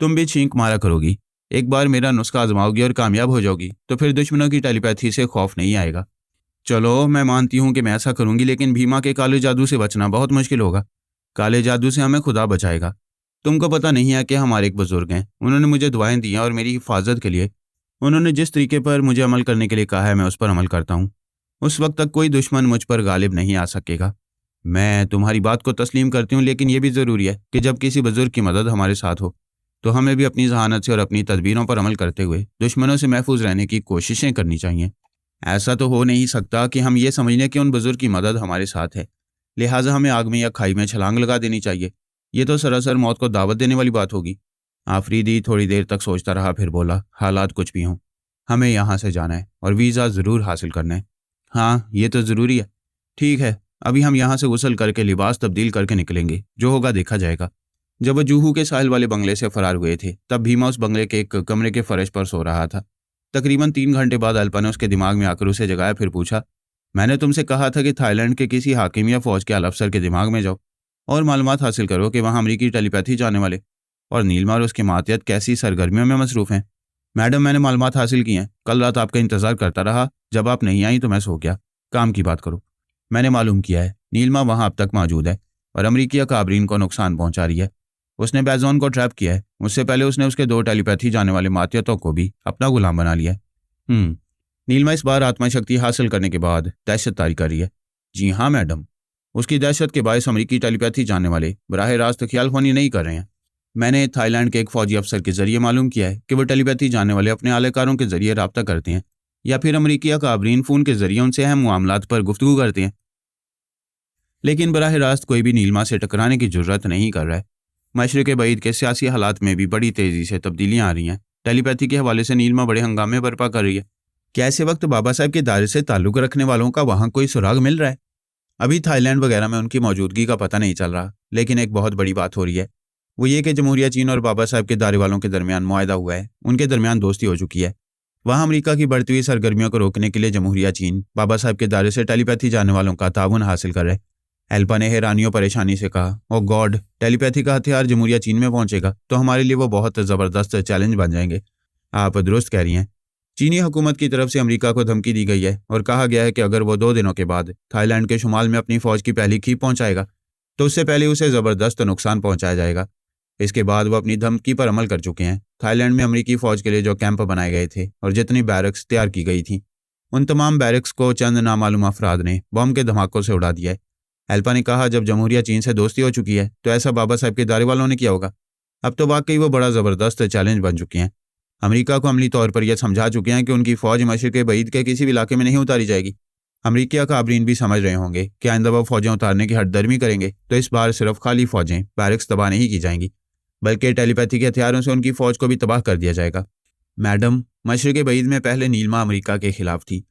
तुम भी छींक मारा करोगी। एक बार मेरा नुस्खा आजमाओगी और कामयाब हो जाओगी तो फिर दुश्मनों की टेलीपैथी से खौफ नहीं आएगा। चलो, मैं मानती हूँ कि मैं ऐसा करूँगी, लेकिन भीमा के काले जादू से बचना बहुत मुश्किल होगा। काले जादू से हमें खुदा बचाएगा। तुमको पता नहीं है कि हमारे एक बुजुर्ग हैं, उन्होंने मुझे दुआएं दी हैं और मेरी हिफाजत के लिए उन्होंने जिस तरीके पर मुझे अमल करने के लिए कहा है मैं उस पर अमल करता हूँ। उस वक्त तक कोई दुश्मन मुझ पर गालिब नहीं आ सकेगा। मैं तुम्हारी बात को तस्लीम करती हूँ, लेकिन यह भी ज़रूरी है कि जब किसी बुजुर्ग की मदद हमारे साथ हो तो हमें भी अपनी जहानत से और अपनी तदबीरों पर अमल करते हुए दुश्मनों से महफूज रहने की कोशिशें करनी चाहिए। ऐसा तो हो नहीं सकता कि हम ये समझ लें कि उन बुजुर्ग की मदद हमारे साथ है, लिहाजा हमें आग में या खाई में छलांग लगा देनी चाहिए। ये तो सरासर मौत को दावत देने वाली बात होगी। आफरीदी थोड़ी देर तक सोचता रहा, फिर बोला, हालात कुछ भी हों, हमें यहाँ से जाना है और वीज़ा ज़रूर हासिल करना है। हाँ, ये तो ज़रूरी है। ठीक है, अभी हम यहाँ से गुस्ल करके लिबास तब्दील करके निकलेंगे, जो होगा देखा जाएगा। जब वह जूहू के साहिल वाले बंगले से फरार हुए थे तब भीमा उस बंगले के एक कमरे के फर्श पर सो रहा था। तकरीबन 3 घंटे बाद अल्पा ने उसके दिमाग में आकर उसे जगाया, फिर पूछा, मैंने तुमसे कहा था कि थाईलैंड के किसी हाकिम या फौज के आला अफसर के दिमाग में जाओ और मालूमात हासिल करो कि वहाँ अमरीकी टेलीपैथी जाने वाले और नीलमा और उसके मातियत कैसी सरगर्मियों में मसरूफ़ हैं। मैडम, मैंने मालूमात हासिल की हैं। कल रात आपका इंतज़ार करता रहा, जब आप नहीं आई तो मैं सो गया। काम की बात करो। मैंने मालूम किया है नीलमा वहाँ अब तक मौजूद है और अमरीकी अकाबरीन को नुकसान पहुँचा रही है। उसने बैजोन को ट्रैप किया है। उससे पहले उसने उसके 2 टेलीपैथी जाने वाले मातियतों को भी अपना गुलाम बना लिया है। नीलमा इस बार आत्मा शक्ति हासिल करने के बाद दहशत तारी कर रही है। जी हाँ मैडम, उसकी दहशत के बायस अमरीकी टेलीपैथी जाने वाले बराह रास्त ख्यालख्वानी नहीं कर रहे हैं। मैंने थाईलैंड के एक फौजी अफसर के जरिए मालूम किया है कि वो टेलीपैथी जाने वाले अपने आलाकारों के जरिए रब्ता करते हैं या फिर अमरीकी अकाबरीन फ़ोन के जरिए उनसे अहम मामलात पर गुफ्तगू करते हैं, लेकिन बराह रास्त कोई भी नीलमा से टकराने की जरूरत नहीं कर रहा है। मशरक़ बईद के सियासी हालात में भी बड़ी तेज़ी से तब्दीलियाँ आ रही हैं। टेलीपैथी के हवाले से नीलमा बड़े हंगामे बर्पा कर रही है। क्या ऐसे वक्त बाबा साहब के दायरे से ताल्लुक़ रखने वालों का वहाँ कोई सुराग मिल रहा है? अभी थाईलैंड वगैरह में उनकी मौजूदगी का पता नहीं चल रहा, लेकिन एक बहुत बड़ी बात हो रही है। वो ये कि जमहूरिया चीन और बाबा साहब के दायरे वालों के दरमियान मुआहदा हुआ है, उनके दरमियान दोस्ती हो चुकी है। वहाँ अमेरिका की बढ़ती हुई सरगर्मियों को रोकने के लिए जमहूरिया चीन बाबा साहब के दायरे से टेलीपैथी जाने वालों का ताउन हासिल कर रहे हैं। एल्पा ने हैरानी और परेशानी से कहा, ओ गॉड, टेलीपैथी का हथियार जमहूरिया चीन में पहुंचेगा तो हमारे लिए वो बहुत ज़बरदस्त चैलेंज बन जाएंगे। आप दुरुस्त कह रही हैं। चीनी हुकूमत की तरफ से अमेरिका को धमकी दी गई है और कहा गया है कि अगर वो 2 दिनों के बाद थाईलैंड के शुमाल में अपनी फ़ौज की पहली खेप पहुंचाएगा तो उससे पहले उसे ज़बरदस्त नुकसान पहुंचाया जाएगा। इसके बाद वो अपनी धमकी पर अमल कर चुके हैं। थाईलैंड में अमरीकी फ़ौज के लिए जो कैंप बनाए गए थे और जितनी बैरक्स तैयार की गई थी, उन तमाम बैरक्स को चंद नामालूम अफराद ने बम के धमाकों से उड़ा दिया है। एल्पा ने कहा, जब जमहूरिया चीन से दोस्ती हो चुकी है तो ऐसा बाबा साहब के दायरे वालों ने किया होगा। अब तो वाकई वो बड़ा ज़बरदस्त चैलेंज बन चुके हैं। अमेरिका को अमली तौर पर यह समझा चुके हैं कि उनकी फ़ौज मशरिक़ बईद के किसी भी इलाके में नहीं उतारी जाएगी। अमरीकी अकाबरीन भी समझ रहे होंगे कि आइंदा वो फ़ौजें उतारने की हटदर्मी करेंगे तो इस बार सिर्फ खाली फ़ौजें बैरक्स तबाह नहीं की जाएंगी, बल्कि टेलीपैथी के हथियारों से उनकी फ़ौज को भी तबाह कर दिया जाएगा। मैडम, मशरिक़ बईद में पहले नीलमा अमेरिका के खिलाफ थी।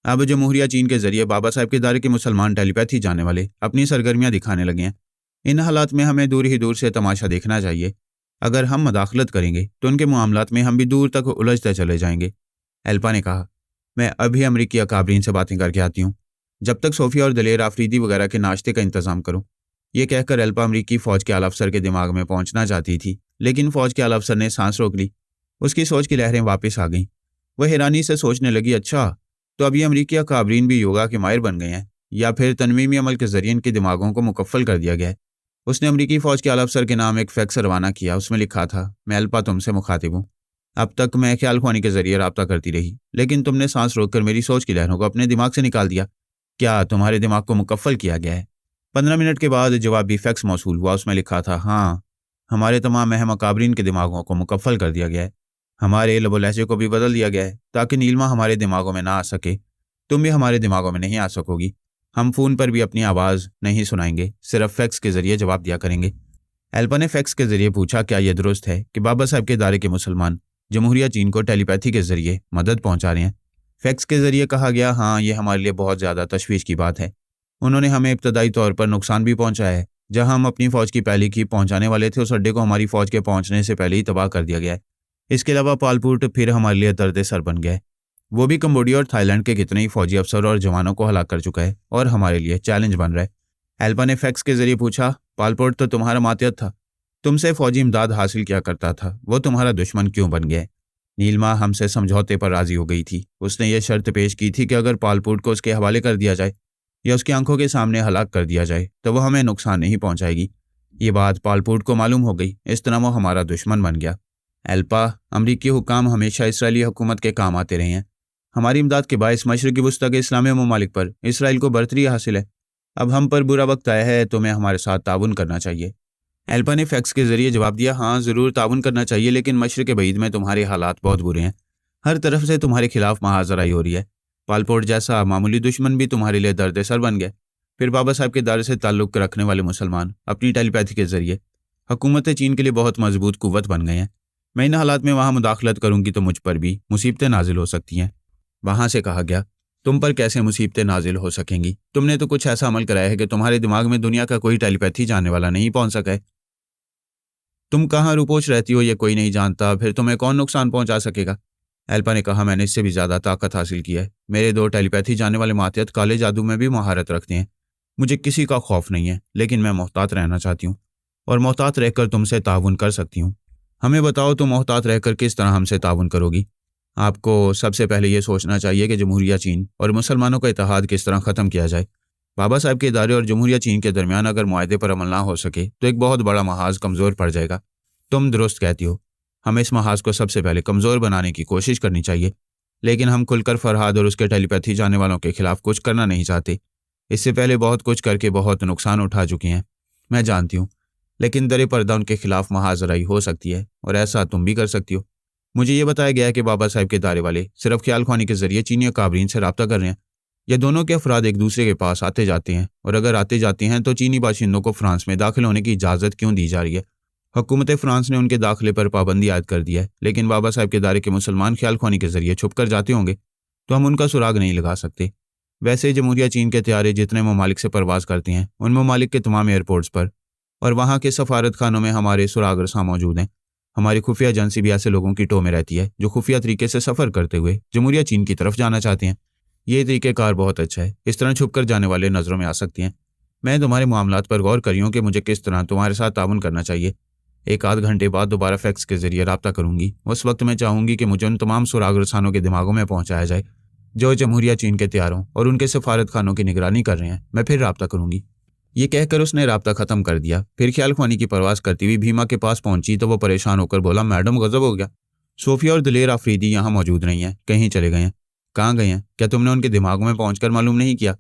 अब जमहूरिया चीन के जरिए बाबा साहब के दायरे के मुसलमान टेलीपैथी जाने वाले अपनी सरगर्मियाँ दिखाने लगे हैं। इन हालात में हमें दूर ही दूर से तमाशा देखना चाहिए। अगर हम मदाखलत करेंगे तो उनके मामलात में हम भी दूर तक उलझते चले जाएंगे। एल्पा ने कहा, मैं अभी अमरीकी अकाबरीन से बातें करके आती हूँ, जब तक सोफिया और दलेर आफरीदी वगैरह के नाश्ते का इंतज़ाम करूँ। ये कहकर एल्पा अमरीकी फ़ौज के आला अफसर के दिमाग में पहुँचना चाहती थी, लेकिन फ़ौज के आला अफसर ने सांस रोक ली। उसकी सोच की लहरें वापस आ गईं। वह हैरानी से सोचने लगी, अच्छा तो अब ये अमरीकी काबरीन भी योगा के माहिर बन गए हैं, या फिर तनवीमी अमल के जरिए इनके दिमागों को मुकफ्फल कर दिया गया है। उसने अमरीकी फौज के आला अफसर के नाम एक फैक्स रवाना किया। उसमें लिखा था, मैं अल्पा तुमसे मुखातिब हूँ। अब तक मैं ख्याल ख्वानी के जरिए रब्ता करती रही, लेकिन तुमने सांस रोककर मेरी सोच की लहरों को अपने दिमाग से निकाल दिया। क्या तुम्हारे दिमाग को मुकफ्फल किया गया है? 15 मिनट के बाद जवाबी फैक्स मौसूल हुआ। उसमें लिखा था, हाँ, हमारे तमाम अहम अकाबरीन के दिमागों को मुकफ्फल कर दिया गया है। हमारे लब व लहजे को भी बदल दिया गया है ताकि नीलमा हमारे दिमागों में ना आ सके। तुम भी हमारे दिमागों में नहीं आ सकोगी। हम फ़ोन पर भी अपनी आवाज़ नहीं सुनाएंगे, सिर्फ फैक्स के ज़रिए जवाब दिया करेंगे। एल्पा ने फैक्स के ज़रिए पूछा, क्या यह दुरुस्त है कि बाबा साहब के इदारे के मुसलमान जमहूरिया चीन को टेलीपैथी के ज़रिए मदद पहुंचा रहे हैं? फैक्स के ज़रिए कहा गया, हाँ, ये हमारे लिए बहुत ज़्यादा तशवीश की बात है। उन्होंने हमें इब्तदाई तौर पर नुकसान भी पहुंचाया है। जहां हम अपनी फ़ौज की पहली खेप पहुंचाने वाले थे, उस अड्डे को हमारी फ़ौज के पहुंचने से पहले ही तबाह कर दिया गया है। इसके अलावा पालपुर्ट फिर हमारे लिए दर्द सर बन गया है। वो भी कंबोडिया और थाईलैंड के कितने ही फौजी अफसर और जवानों को हलाक कर चुका है और हमारे लिए चैलेंज बन रहा है। एल्पा ने फैक्स के जरिए पूछा, पालपोर्ट तो तुम्हारा मातहत था, तुमसे फौजी इमदाद हासिल किया करता था, वो तुम्हारा दुश्मन क्यों बन गया? नीलमा हमसे समझौते पर राजी हो गई थी। उसने ये शर्त पेश की थी कि अगर पालपोर्ट को उसके हवाले कर दिया जाए या उसकी आंखों के सामने हलाक कर दिया जाए तो वह हमें नुकसान नहीं पहुंचाएगी। ये बात पालपोर्ट को मालूम हो गई, इस तरह वो हमारा दुश्मन बन गया। एल्पा, अमरीकी हुकाम हमेशा इसराइली हुकूमत के काम आते रहे हैं। हमारी इमदाद के बायस मशरक़ी वस्ता के इस्लामी ममालिक पर इसराइल को बरतरी हासिल है। अब हम पर बुरा वक्त आया है, तुम्हें हमारे साथ ताउन करना चाहिए। एल्पा ने फैक्स के जरिए जवाब दिया, हाँ ज़रूर ताउन करना चाहिए, लेकिन मशरक़ बईद में तुम्हारे हालात बहुत बुरे हैं। हर तरफ से तुम्हारे खिलाफ महाजराई हो रही है। पालपोर्ट जैसा मामूली दुश्मन भी तुम्हारे लिए दर्द सर बन गया। फिर बाबा साहब के दायरे से ताल्लुक़ रखने वाले मुसलमान अपनी टेलीपैथी के जरिए हुकूमत चीन के लिए बहुत मजबूत कुव्वत बन गए हैं। मैं इन हालात में वहाँ मुदाखलत करूँगी तो मुझ पर भी मुसीबतें नाजिल हो सकती हैं। वहाँ से कहा गया, तुम पर कैसे मुसीबतें नाजिल हो सकेंगी? तुमने तो कुछ ऐसा अमल कराया है कि तुम्हारे दिमाग में दुनिया का कोई टेलीपैथी जानने वाला नहीं पहुंच सका है। तुम कहाँ रुपोश रहती हो ये कोई नहीं जानता, फिर तुम्हें कौन नुकसान पहुंचा सकेगा? एल्पा ने कहा, मैंने इससे भी ज़्यादा ताकत हासिल की है। मेरे 2 टेलीपैथी जानने वाले मातहत काले जादू में भी महारत रखते हैं। मुझे किसी का खौफ नहीं है, लेकिन मैं मोहतात रहना चाहती हूँ और मोहतात रहकर तुमसे ताउन कर सकती हूँ। हमें बताओ, तुम मोहतात रहकर किस तरह हमसे ताउन करोगी? आपको सबसे पहले ये सोचना चाहिए कि जमहूरिया चीन और मुसलमानों का इत्तेहाद किस तरह ख़त्म किया जाए। बाबा साहब के इदारे और जमहूरिया चीन के दरमियान अगर मुआहदे पर अमल ना हो सके तो एक बहुत बड़ा महाज कमज़ोर पड़ जाएगा। तुम दुरुस्त कहती हो, हमें इस महाज को सबसे पहले कमज़ोर बनाने की कोशिश करनी चाहिए, लेकिन हम खुलकर फरहाद और उसके टेलीपैथी जानने वालों के खिलाफ कुछ करना नहीं चाहते। इससे पहले बहुत कुछ करके बहुत नुकसान उठा चुके हैं, मैं जानती हूँ, लेकिन दरे पर्दा उनके खिलाफ महाजराई हो सकती है और ऐसा तुम भी कर सकती हो। मुझे ये बताया गया है कि बाबा साहब के दायरे वाले सिर्फ ख्याल ख्वानी के जरिए चीनी काबरीन से रब्ता कर रहे हैं। ये दोनों के अफराद एक दूसरे के पास आते जाते हैं, और अगर आते जाते हैं तो चीनी बाशिंदों को फ्रांस में दाखिल होने की इजाज़त क्यों दी जा रही है? हुकूमत फ्रांस ने उनके दाखिले पर पाबंदी आयद कर दी है, लेकिन बाबा साहब के दायरे के मुसलमान ख्याल ख्वानी के जरिए छुप कर जाते होंगे तो हम उनका सुराग नहीं लगा सकते। वैसे जमहूरिया चीन के त्यारे जितने ममालिक से परवाज़ करते हैं, उन ममालिक के तमाम एयरपोर्ट्स पर और वहाँ के सफारत खानों में हमारे सुराग रसां मौजूद हैं। हमारी खुफिया एजेंसी भी ऐसे लोगों की टो में रहती है जो खुफिया तरीके से सफ़र करते हुए जमहूरिया चीन की तरफ जाना चाहते हैं। ये तरीक़ेकार बहुत अच्छा है, इस तरह छुप कर जाने वाले नज़रों में आ सकती हैं। मैं तुम्हारे मामलात पर गौर करी हूँ कि मुझे किस तरह तुम्हारे साथ ताउन करना चाहिए। 1 आध घंटे बाद दोबारा फैक्स के जरिए रब्ता करूँगी। उस वक्त मैं चाहूँगी कि मुझे उन तमाम सुराग रसानों के दिमागों में पहुँचाया जाए जो जमहूरिया चीन के त्यारों और उनके सफारत खानों की निगरानी कर रहे हैं। मैं फिर रब्ता करूँगी। ये कहकर उसने रब्ता ख़त्म कर दिया। फिर ख्याल ख्वानी की परवाज़ करती हुई भीमा के पास पहुंची तो वो परेशान होकर बोला, मैडम गज़ब हो गया, सोफिया और दिलेर आफरीदी यहाँ मौजूद नहीं हैं, कहीं चले गए हैं। कहाँ गए हैं? क्या तुमने उनके दिमागों में पहुंचकर मालूम नहीं किया?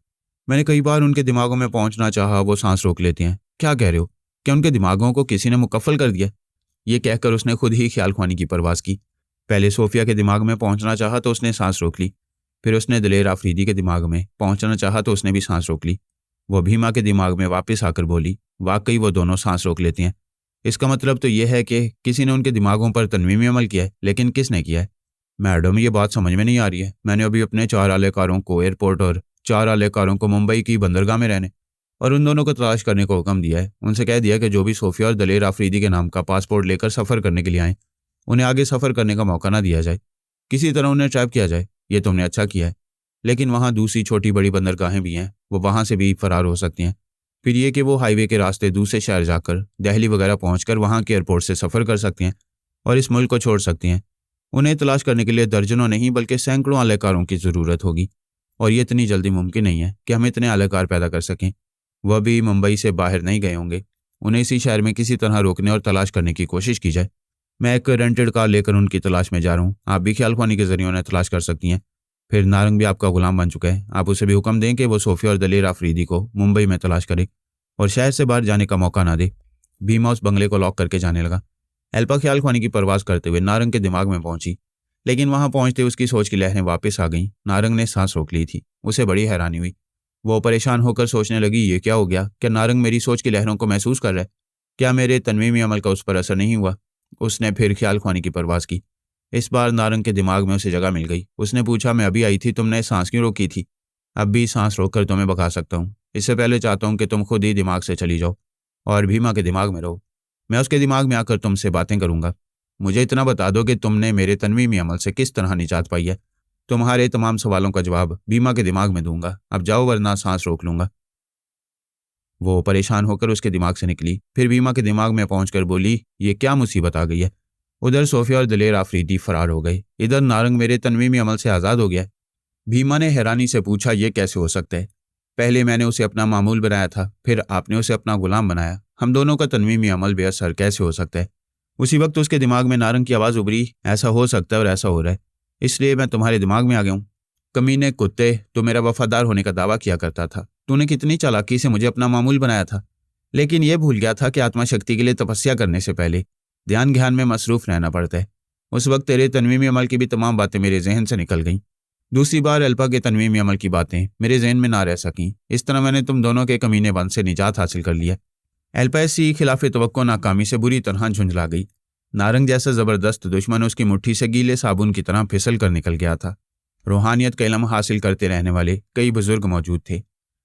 मैंने कई बार उनके दिमागों में पहुंचना चाहा, वो सांस रोक लेते हैं। क्या कह रहे हो? क्या उनके दिमागों को किसी ने मुकफ्फल कर दिया? ये कहकर उसने खुद ही ख्याल ख्वानी की परवाज़ की। पहले सोफिया के दिमाग में पहुंचना चाहा तो उसने सांस रोक ली। फिर उसने दिलेर आफरीदी के दिमाग में पहुंचना चाहा तो उसने भी सांस रोक ली। वो भीमा के दिमाग में वापस आकर बोली, वाकई वो दोनों सांस रोक लेते हैं। इसका मतलब तो यह है कि किसी ने उनके दिमागों पर तनवीमी अमल किया है, लेकिन किसने किया है? मैडम, ये बात समझ में नहीं आ रही है। मैंने अभी अपने 4 आलेकारों को एयरपोर्ट और 4 आलेकारों को मुंबई की बंदरगाह में रहने और उन दोनों को तलाश करने को हुक्म दिया है। उनसे कह दिया कि जो भी सोफिया और दलेर आफरीदी के नाम का पासपोर्ट लेकर सफ़र करने के लिए आएँ, उन्हें आगे सफ़र करने का मौका ना दिया जाए, किसी तरह उन्हें ट्रैप किया जाए। ये तुमने अच्छा किया है, लेकिन वहाँ दूसरी छोटी बड़ी बंदरगाहें भी हैं, वो वहाँ से भी फरार हो सकती हैं। फिर ये कि वो हाईवे के रास्ते दूसरे शहर जाकर दिल्ली वगैरह पहुँचकर वहाँ के एयरपोर्ट से सफ़र कर सकती हैं और इस मुल्क को छोड़ सकती हैं। उन्हें तलाश करने के लिए दर्जनों नहीं बल्कि सैकड़ों एहलकारों की ज़रूरत होगी, और ये इतनी जल्दी मुमकिन नहीं है कि हम इतने एहलकार पैदा कर सकें। वह भी मुंबई से बाहर नहीं गए होंगे। उन्हें इसी शहर में किसी तरह रोकने और तलाश करने की कोशिश की जाए। मैं एक रेंटेड कार लेकर उनकी तलाश में जा रहा हूँ। आप भी ख्याल खानी के जरिए उन्हें तलाश कर सकती हैं। फिर नारंग भी आपका गुलाम बन चुका है। आप उसे भी हुक्म दें कि वो सोफिया और दलेर आफरीदी को मुंबई में तलाश करे और शहर से बाहर जाने का मौका ना दे। भीमा उस बंगले को लॉक करके जाने लगा। एल्पा ख्याल खानी की परवास करते हुए नारंग के दिमाग में पहुंची, लेकिन वहां पहुंचते उसकी सोच की लहरें वापस आ गईं। नारंग ने सांस रोक ली थी। उसे बड़ी हैरानी हुई। वो परेशान होकर सोचने लगी, ये क्या हो गया? क्या नारंग मेरी सोच की लहरों को महसूस कर रहा है? क्या मेरे तनवीमी अमल का उस पर असर नहीं हुआ? उसने फिर ख्याल खानी की परवास की। इस बार नारंग के दिमाग में उसे जगह मिल गई। उसने पूछा, मैं अभी आई थी, तुमने सांस क्यों रोकी थी? अब भी सांस रोककर तुम्हें भगा सकता हूँ। इससे पहले चाहता हूँ कि तुम खुद ही दिमाग से चली जाओ और भीमा के दिमाग में रहो। मैं उसके दिमाग में आकर तुमसे बातें करूंगा। मुझे इतना बता दो कि तुमने मेरे तनवीमी अमल से किस तरह निजात पाई है। तुम्हारे तमाम सवालों का जवाब भीमा के दिमाग में दूंगा। अब जाओ वरना सांस रोक लूंगा। वो परेशान होकर उसके दिमाग से निकली। फिर भीमा के दिमाग में पहुंचकर बोली, ये क्या मुसीबत आ गई है? उधर सोफिया और दलेर आफरीदी फरार हो गए, इधर नारंग मेरे तनवीमी अमल से आज़ाद हो गया। भीमा ने हैरानी से पूछा, यह कैसे हो सकता है? पहले मैंने उसे अपना मामूल बनाया था, फिर आपने उसे अपना गुलाम बनाया। हम दोनों का तनवीमी अमल बेअसर कैसे हो सकता है? उसी वक्त उसके दिमाग में नारंग की आवाज़ उभरी, ऐसा हो सकता है और ऐसा हो रहा है, इसलिए मैं तुम्हारे दिमाग में आ गया हूँ। कमीने कुत्ते, तो मेरा वफादार होने का दावा किया करता था। तूने कितनी चालाकी से मुझे अपना मामूल बनाया था, लेकिन यह भूल गया था कि आत्मा शक्ति के लिए तपस्या करने से पहले ध्यान ज्ञान में मसरूफ रहना पड़ता है। उस वक्त तेरे तनवीमी अमल की भी तमाम बातें मेरे जहन से निकल गईं। दूसरी बार अल्पा के तनवीमी अमल की बातें मेरे जहन में ना रह सकीं। इस तरह मैंने तुम दोनों के कमीने बन से निजात हासिल कर लिया। अल्पा इसी खिलाफ तवक्को नाकामी से बुरी तरह झुंझला गई। नारंग जैसा जबरदस्त दुश्मन उसकी मुट्ठी से गीले साबुन की तरह फिसल कर निकल गया था। रूहानियत का इल्म हासिल करते रहने वाले कई बुजुर्ग मौजूद थे।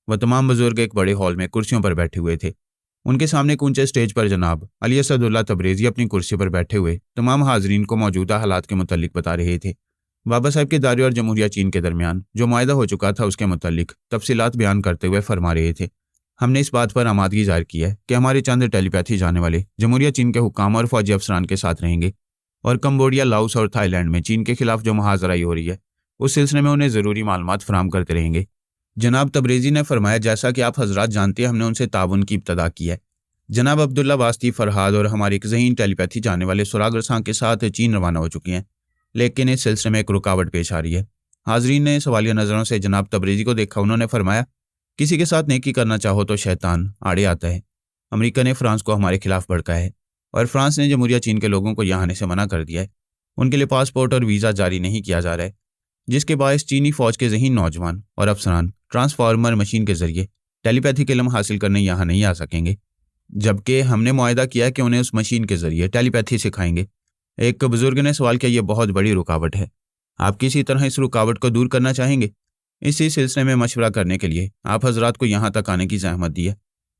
वह तमाम बुजुर्ग एक बड़े हॉल में कुर्सियों पर बैठे हुए थे। उनके सामने एक ऊंचे स्टेज पर जनाब अली असदुल्ला तबरेज़ी अपनी कुर्सी पर बैठे हुए तमाम हाजरीन को मौजूदा हालात के मुतल्लिक बता रहे थे। बाबा साहब के दारे और जमहूरिया चीन के दरमियान जो मुआहदा हो चुका था उसके मुतल्लिक तफसीलात बयान करते हुए फरमा रहे थे, हमने इस बात पर आमादगी जाहिर की है कि हमारे चंद टेलीपैथी जाने वाले जमहूरिया चीन के हुक्काम और फौजी अफसरान के साथ रहेंगे और कम्बोडिया, लाओस और थाईलैंड में चीन के खिलाफ जो मुहाजराई हो रही है उस सिलसिले में उन्हें ज़रूरी मालूमात फराहम करते रहेंगे। जनाब तबरेज़ी ने फरमाया, जैसा कि आप हजरात जानते हैं, हमने उनसे ताउन की इब्तदा की है। जनाब अब्दुल्ला वास्ती फरहाद और हमारे एक ज़हीन टेलीपैथी जाने वाले सुराग रसां के साथ चीन रवाना हो चुके हैं, लेकिन इस सिलसिले में एक रुकावट पेश आ रही है। हाजरीन ने सवालिया नज़रों से जनाब तबरेज़ी को देखा। उन्होंने फरमाया, किसी के साथ नेकी करना चाहो तो शैतान आड़े आता है। अमेरिका ने फ्रांस को हमारे खिलाफ भड़काया है और फ्रांस ने जमहूरिया चीन के लोगों को यहाँ आने से मना कर दिया है। उनके लिए पासपोर्ट और वीज़ा जारी नहीं किया जा रहा है, जिसके बायस चीनी फ़ौज के ज़हीन नौजवान और अफसरान ट्रांसफार्मर मशीन के जरिए टेलीपैथिक इल्म हासिल करने यहाँ नहीं आ सकेंगे, जबकि हमने मुआहदा किया है कि उन्हें उस मशीन के जरिए टेलीपैथी सिखाएंगे। एक बुजुर्ग ने सवाल किया, यह बहुत बड़ी रुकावट है, आप किसी तरह इस रुकावट को दूर करना चाहेंगे? इसी सिलसिले में मशवरा करने के लिए आप हजरात को यहाँ तक आने की जहमत दी है।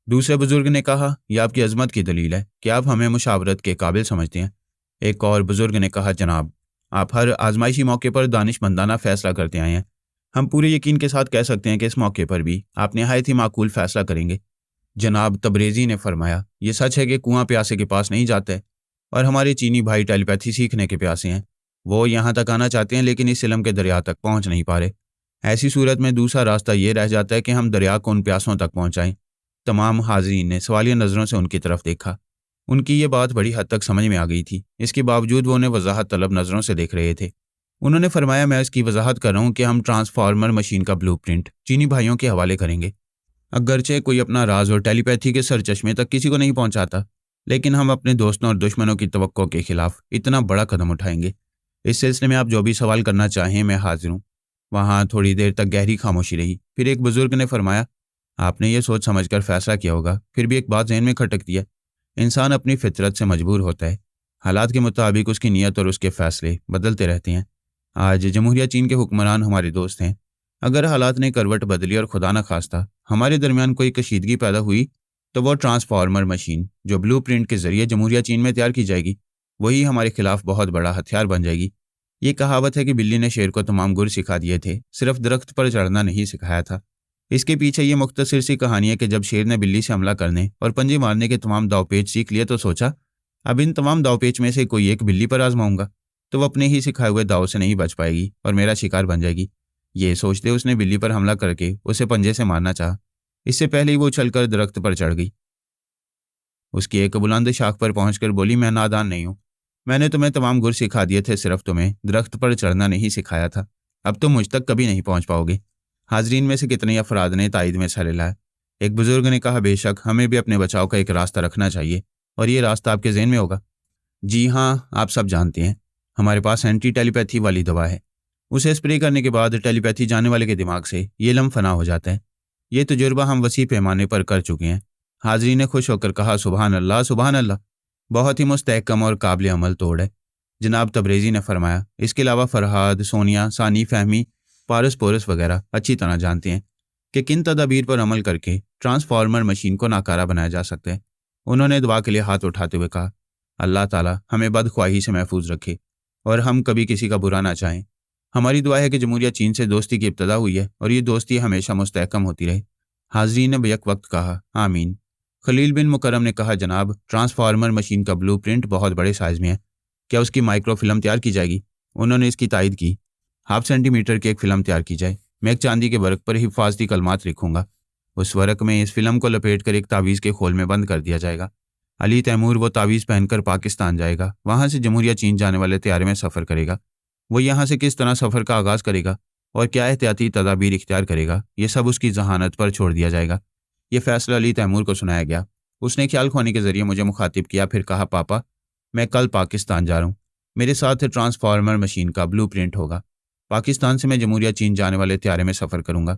दूसरे बुजुर्ग ने कहा, यह आपकी अजमत की दलील है कि आप हमें मुशावरत के काबिल समझते हैं। एक और बुजुर्ग ने कहा, जनाब आप हर आजमाइशी मौके पर दानिशमंदाना फैसला करते आए हैं। हम पूरे यकीन के साथ कह सकते हैं कि इस मौके पर भी आप निहायत ही माकूल फैसला करेंगे। जनाब तबरेज़ी ने फरमाया, ये सच है कि कुआं प्यासे के पास नहीं जाता है और हमारे चीनी भाई टेलीपैथी सीखने के प्यासे हैं। वो यहाँ तक आना चाहते हैं लेकिन इस इल्म के दरिया तक पहुँच नहीं पा रहे। ऐसी सूरत में दूसरा रास्ता ये रह जाता है कि हम दरिया को उन प्यासों तक पहुँचाएँ। तमाम हाज़रीन ने सवालिया नज़रों से उनकी तरफ देखा। उनकी ये बात बड़ी हद तक समझ में आ गई थी, इसके बावजूद वो उन्हें वजाहत तलब नज़रों से देख रहे थे। उन्होंने फरमाया, मैं इसकी वजाहत कर रहा हूँ कि हम ट्रांसफार्मर मशीन का ब्लूप्रिंट चीनी भाइयों के हवाले करेंगे। अगरचे कोई अपना राज और टेलीपैथी के सरचश्मे तक किसी को नहीं पहुँचाता, लेकिन हम अपने दोस्तों और दुश्मनों की तवक्को के खिलाफ इतना बड़ा कदम उठाएंगे। इस सिलसिले में आप जो भी सवाल करना चाहें मैं हाजिर हूँ। वहाँ थोड़ी देर तक गहरी खामोशी रही। फिर एक बुजुर्ग ने फरमाया, आपने ये सोच समझकर फैसला किया होगा, फिर भी एक बात जहन में खटकती है। इंसान अपनी फितरत से मजबूर होता है, हालात के मुताबिक उसकी नीयत और उसके फैसले बदलते रहते हैं। आज जमहूरिया चीन के हुक्मरान हमारे दोस्त हैं। अगर हालात ने करवट बदली और खुदा न खास्ता हमारे दरमियान कोई कशीदगी पैदा हुई तो वो ट्रांसफार्मर मशीन जो ब्लूप्रिंट के जरिए जमहूरिया चीन में तैयार की जाएगी वही हमारे खिलाफ बहुत बड़ा हथियार बन जाएगी। ये कहावत है कि बिल्ली ने शेर को तमाम गुर सिखा दिए थे, सिर्फ दरख्त पर चढ़ना नहीं सिखाया था। इसके पीछे ये मुख्तसर सी कहानी है कि जब शेर ने बिल्ली से हमला करने और पंजे मारने के तमाम दावपेच सीख लिए तो सोचा, अब इन तमाम दावपेच में से कोई एक बिल्ली पर आजमाऊंगा। तो वो अपने ही सिखाए हुए दाव से नहीं बच पाएगी और मेरा शिकार बन जाएगी। ये सोचते उसने बिल्ली पर हमला करके उसे पंजे से मारना चाहा। इससे पहले ही वो उछलकर दरख्त पर चढ़ गई। उसकी एक बुलंद शाख पर पहुंचकर बोली, मैं नादान नहीं हूं। मैंने तुम्हें तमाम गुर सिखा दिए थे, सिर्फ तुम्हें दरख्त पर चढ़ना नहीं सिखाया था। अब तुम मुझ तक कभी नहीं पहुंच पाओगे। हाजरीन में से कितने अफराद ने तायद में हिस्सा लिया। एक बुजुर्ग ने कहा, बेशक हमें भी अपने बचाव का एक रास्ता रखना चाहिए, और ये रास्ता आपके जहन में होगा। जी हाँ, आप सब जानते हैं, हमारे पास एंटी टेलीपैथी वाली दवा है। उसे स्प्रे करने के बाद टेलीपैथी जाने वाले के दिमाग से ये लम फना हो जाता है। ये तजुर्बा हम वसी पैमाने पर कर चुके हैं। हाजरी ने खुश होकर कहा, सुबहान अल्लाह, सुबहान अल्लाह। बहुत ही मुस्तहकम और काबिल अमल तोड़ है। जनाब तबरेज़ी ने फरमाया, इसके अलावा फरहाद, सोनिया, सानी, फहमी, पारस पोरस वगैरह अच्छी तरह जानते हैं कि किन तदाबीर पर अमल करके ट्रांसफार्मर मशीन को नाकारा बनाया जा सकता है। उन्होंने दुआ के लिए हाथ उठाते हुए कहा, अल्लाह ताला हमें बदख्वाही से महफूज रखे और हम कभी किसी का बुरा ना चाहें। हमारी दुआ है कि जमहूरिया चीन से दोस्ती की इब्तदा हुई है और ये दोस्ती हमेशा मुस्तहकम होती रहे। हाजरीन ने बेक वक्त कहा, आमीन। खलील बिन मुकरम ने कहा, जनाब ट्रांसफार्मर मशीन का ब्लूप्रिंट बहुत बड़े साइज में है, क्या उसकी माइक्रो फिल्म तैयार की जाएगी? उन्होंने इसकी तायद की। 1/2 सेंटीमीटर की एक फिल्म तैयार की जाए। मैं एक चांदी के वर्क पर हिफाजती कलमात लिखूंगा। उस वर्क में इस फिल्म को लपेट कर एक तावीज़ के खोल में बंद कर दिया जाएगा। अली तैमूर वो तावीज़ पहनकर पाकिस्तान जाएगा, वहाँ से जमहूरिया चीन जाने वाले तैयारे में सफ़र करेगा। वो यहाँ से किस तरह सफ़र का आगाज़ करेगा और क्या एहतियाती तदाबीर इख्तियार करेगा, ये सब उसकी जहानत पर छोड़ दिया जाएगा। ये फैसला अली तैमूर को सुनाया गया। उसने ख्याल खोने के ज़रिए मुझे मुखातिब किया, फिर कहा, पापा मैं कल पाकिस्तान जा रहा हूँ। मेरे साथ ट्रांसफार्मर मशीन का ब्लूप्रिंट होगा। पाकिस्तान से मैं जमहूरिया चीन जाने वाले तैयारे में सफ़र करूँगा।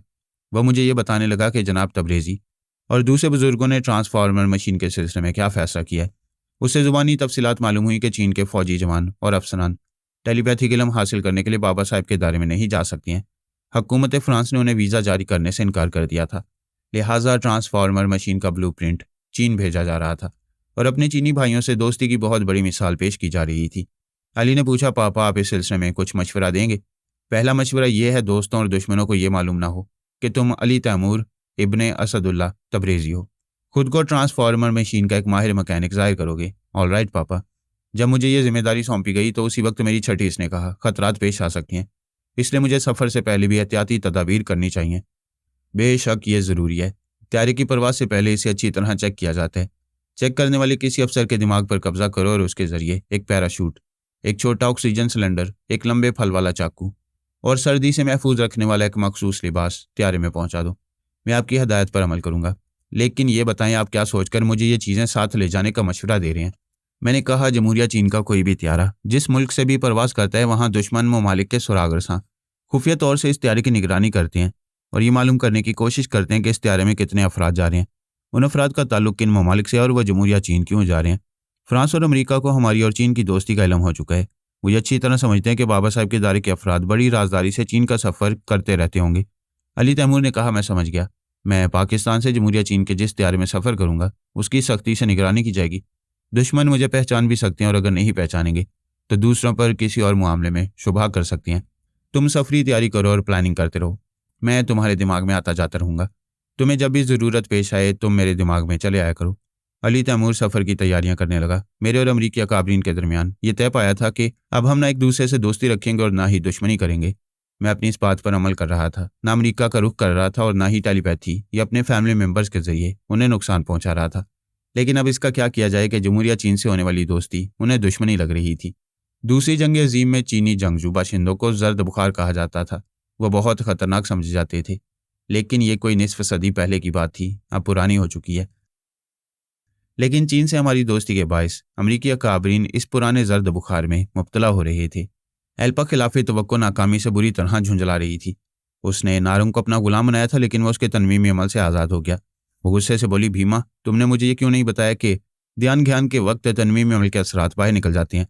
वह मुझे ये बताने लगा कि जनाब तबरेज़ी और दूसरे बुजुर्गों ने ट्रांसफार्मर मशीन के सिलसिले में क्या फ़ैसला किया है। उससे ज़ुबानी तफसीलात मालूम हुई कि चीन के फ़ौजी जवान और अफसरान टेलीपैथिक इल्म हासिल करने के लिए बाबा साहब के दायरे में नहीं जा सकती हैं। हुकूमत फ़्रांस ने उन्हें वीज़ा जारी करने से इनकार कर दिया था। लिहाजा ट्रांसफार्मर मशीन का ब्लूप्रिंट चीन भेजा जा रहा था और अपने चीनी भाइयों से दोस्ती की बहुत बड़ी मिसाल पेश की जा रही थी। अली ने पूछा, पापा आप इस सिलसिले में कुछ मशवरा देंगे? पहला मशवरा यह है, दोस्तों और दुश्मनों को यह मालूम ना हो कि तुम अली तैमूर इब्ने असदुल्ला तबरेज़ी हो। खुद को ट्रांसफार्मर मशीन का एक माहिर मैकेनिक ज़ाहिर करोगे। ऑल राइट पापा। जब मुझे ये जिम्मेदारी सौंपी गई तो उसी वक्त मेरी छठी इसने कहा, खतरात पेश आ सकती हैं, इसलिए मुझे सफ़र से पहले भी एहतियाती तदाबीर करनी चाहिए। बेशक ये ज़रूरी है। तैयारी की परवाज़ से पहले इसे अच्छी तरह चेक किया जाता है। चेक करने वाले किसी अफसर के दिमाग पर कब्जा करो और उसके ज़रिए एक पैराशूट, एक छोटा ऑक्सीजन सिलेंडर, एक लंबे फल वाला चाकू और सर्दी से महफूज रखने वाला एक मखसूस लिबास तैयारे में पहुंचा दो। मैं आपकी हदायत पर अमल करूंगा, लेकिन ये बताएं आप क्या सोचकर मुझे ये चीज़ें साथ ले जाने का मशवरा दे रहे हैं? मैंने कहा, जमहूरिया चीन का कोई भी त्यारा जिस मुल्क से भी परवास करता है, वहाँ दुश्मन ममालिक के सुरागरसां खुफिया तौर से इस त्यारे की निगरानी करते हैं और ये मालूम करने की कोशिश करते हैं कि इस त्यारे में कितने अफराद जा रहे हैं, उन अफराद का ताल्लुक किन ममालिक से और वह जमहूरिया चीन क्यों जा रहे हैं। फ्रांस और अमरीका को हमारी और चीन की दोस्ती का इल्म हो चुका है। वो ये अच्छी तरह समझते हैं कि बाबा साहब के दायरे के अफराद बड़ी राजदारी से चीन का सफ़र करते रहते होंगे। अली तैमूर ने कहा, मैं समझ गया। मैं पाकिस्तान से जमहूरिया चीन के जिस त्यारे में सफ़र करूंगा उसकी सख्ती से निगरानी की जाएगी। दुश्मन मुझे पहचान भी सकते हैं और अगर नहीं पहचानेंगे तो दूसरों पर किसी और मामले में शुबा कर सकते हैं। तुम सफरी तैयारी करो और प्लानिंग करते रहो। मैं तुम्हारे दिमाग में आता जाता रहूँगा। तुम्हें जब भी ज़रूरत पेश आए तुम मेरे दिमाग में चले आया करो। अली तैमूर सफ़र की तैयारियां करने लगा। मेरे और अमरीकी अकाबरीन के दरमियान ये तय पाया था कि अब हम ना एक दूसरे से दोस्ती रखेंगे और ना ही दुश्मनी करेंगे। मैं अपनी इस बात पर अमल कर रहा था, ना अमरीका का रुख कर रहा था और ना ही टेलीपैथी या अपने फैमिली मेम्बर्स के जरिए उन्हें नुकसान पहुंचा रहा था। लेकिन अब इसका क्या किया जाए कि जमहूरिया चीन से होने वाली दोस्ती उन्हें दुश्मनी लग रही थी। दूसरी जंग अजीम में चीनी जंगजू बाशिंदों को जर्द बुखार कहा जाता था। वह बहुत खतरनाक समझे जाते थे, लेकिन ये कोई निसफ सदी पहले की बात थी, अब पुरानी हो चुकी है। लेकिन चीन से हमारी दोस्ती के बायस अमरीकी अकाबरीन इस पुराने जर्द बुखार में मुब्तला हो रहे थे। एल्पा खिलाफ तवक्को नाकामी से बुरी तरह झुंझला रही थी। उसने नारंग को अपना गुलाम बनाया था, लेकिन वह उसके तनवीमी अमल से आज़ाद हो गया। वो गुस्से से बोली, भीमा तुमने मुझे ये क्यों नहीं बताया कि ध्यान ज्ञान के वक्त तनवीमी अमल के असरात बाहर निकल जाते हैं?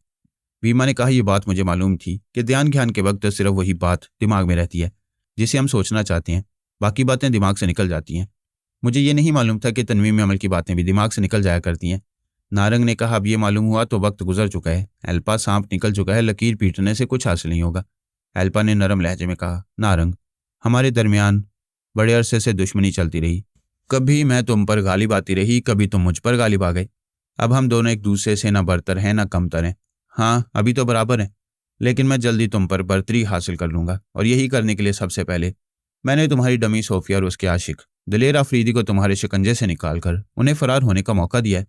भीमा ने कहा, यह बात मुझे मालूम थी कि ध्यान ज्ञान के वक्त सिर्फ वही बात दिमाग में रहती है जिसे हम सोचना चाहते हैं, बाकी बातें दिमाग से निकल जाती हैं। मुझे ये नहीं मालूम था कि तनवीमी अमल की बातें भी दिमाग से निकल जाया करती हैं। नारंग ने कहा, अब ये मालूम हुआ तो वक्त गुजर चुका है। एल्पा सांप निकल चुका है, लकीर पीटने से कुछ हासिल नहीं होगा। एल्पा ने नरम लहजे में कहा, नारंग हमारे दरमियान बड़े अरसे से दुश्मनी चलती रही। कभी मैं तुम पर गालिब आती रही, कभी तुम मुझ पर गालिब आ गए। अब हम दोनों एक दूसरे से ना बरतर हैं ना कमतर हैं। हाँ, अभी तो बराबर हैं। लेकिन मैं जल्दी तुम पर बर्तरी हासिल कर लूंगा, और यही करने के लिए सबसे पहले मैंने तुम्हारी डमी सोफिया और उसके आशिक दिलेर अफरीदी को तुम्हारे शिकंजे से निकालकर उन्हें फरार होने का मौका दिया है।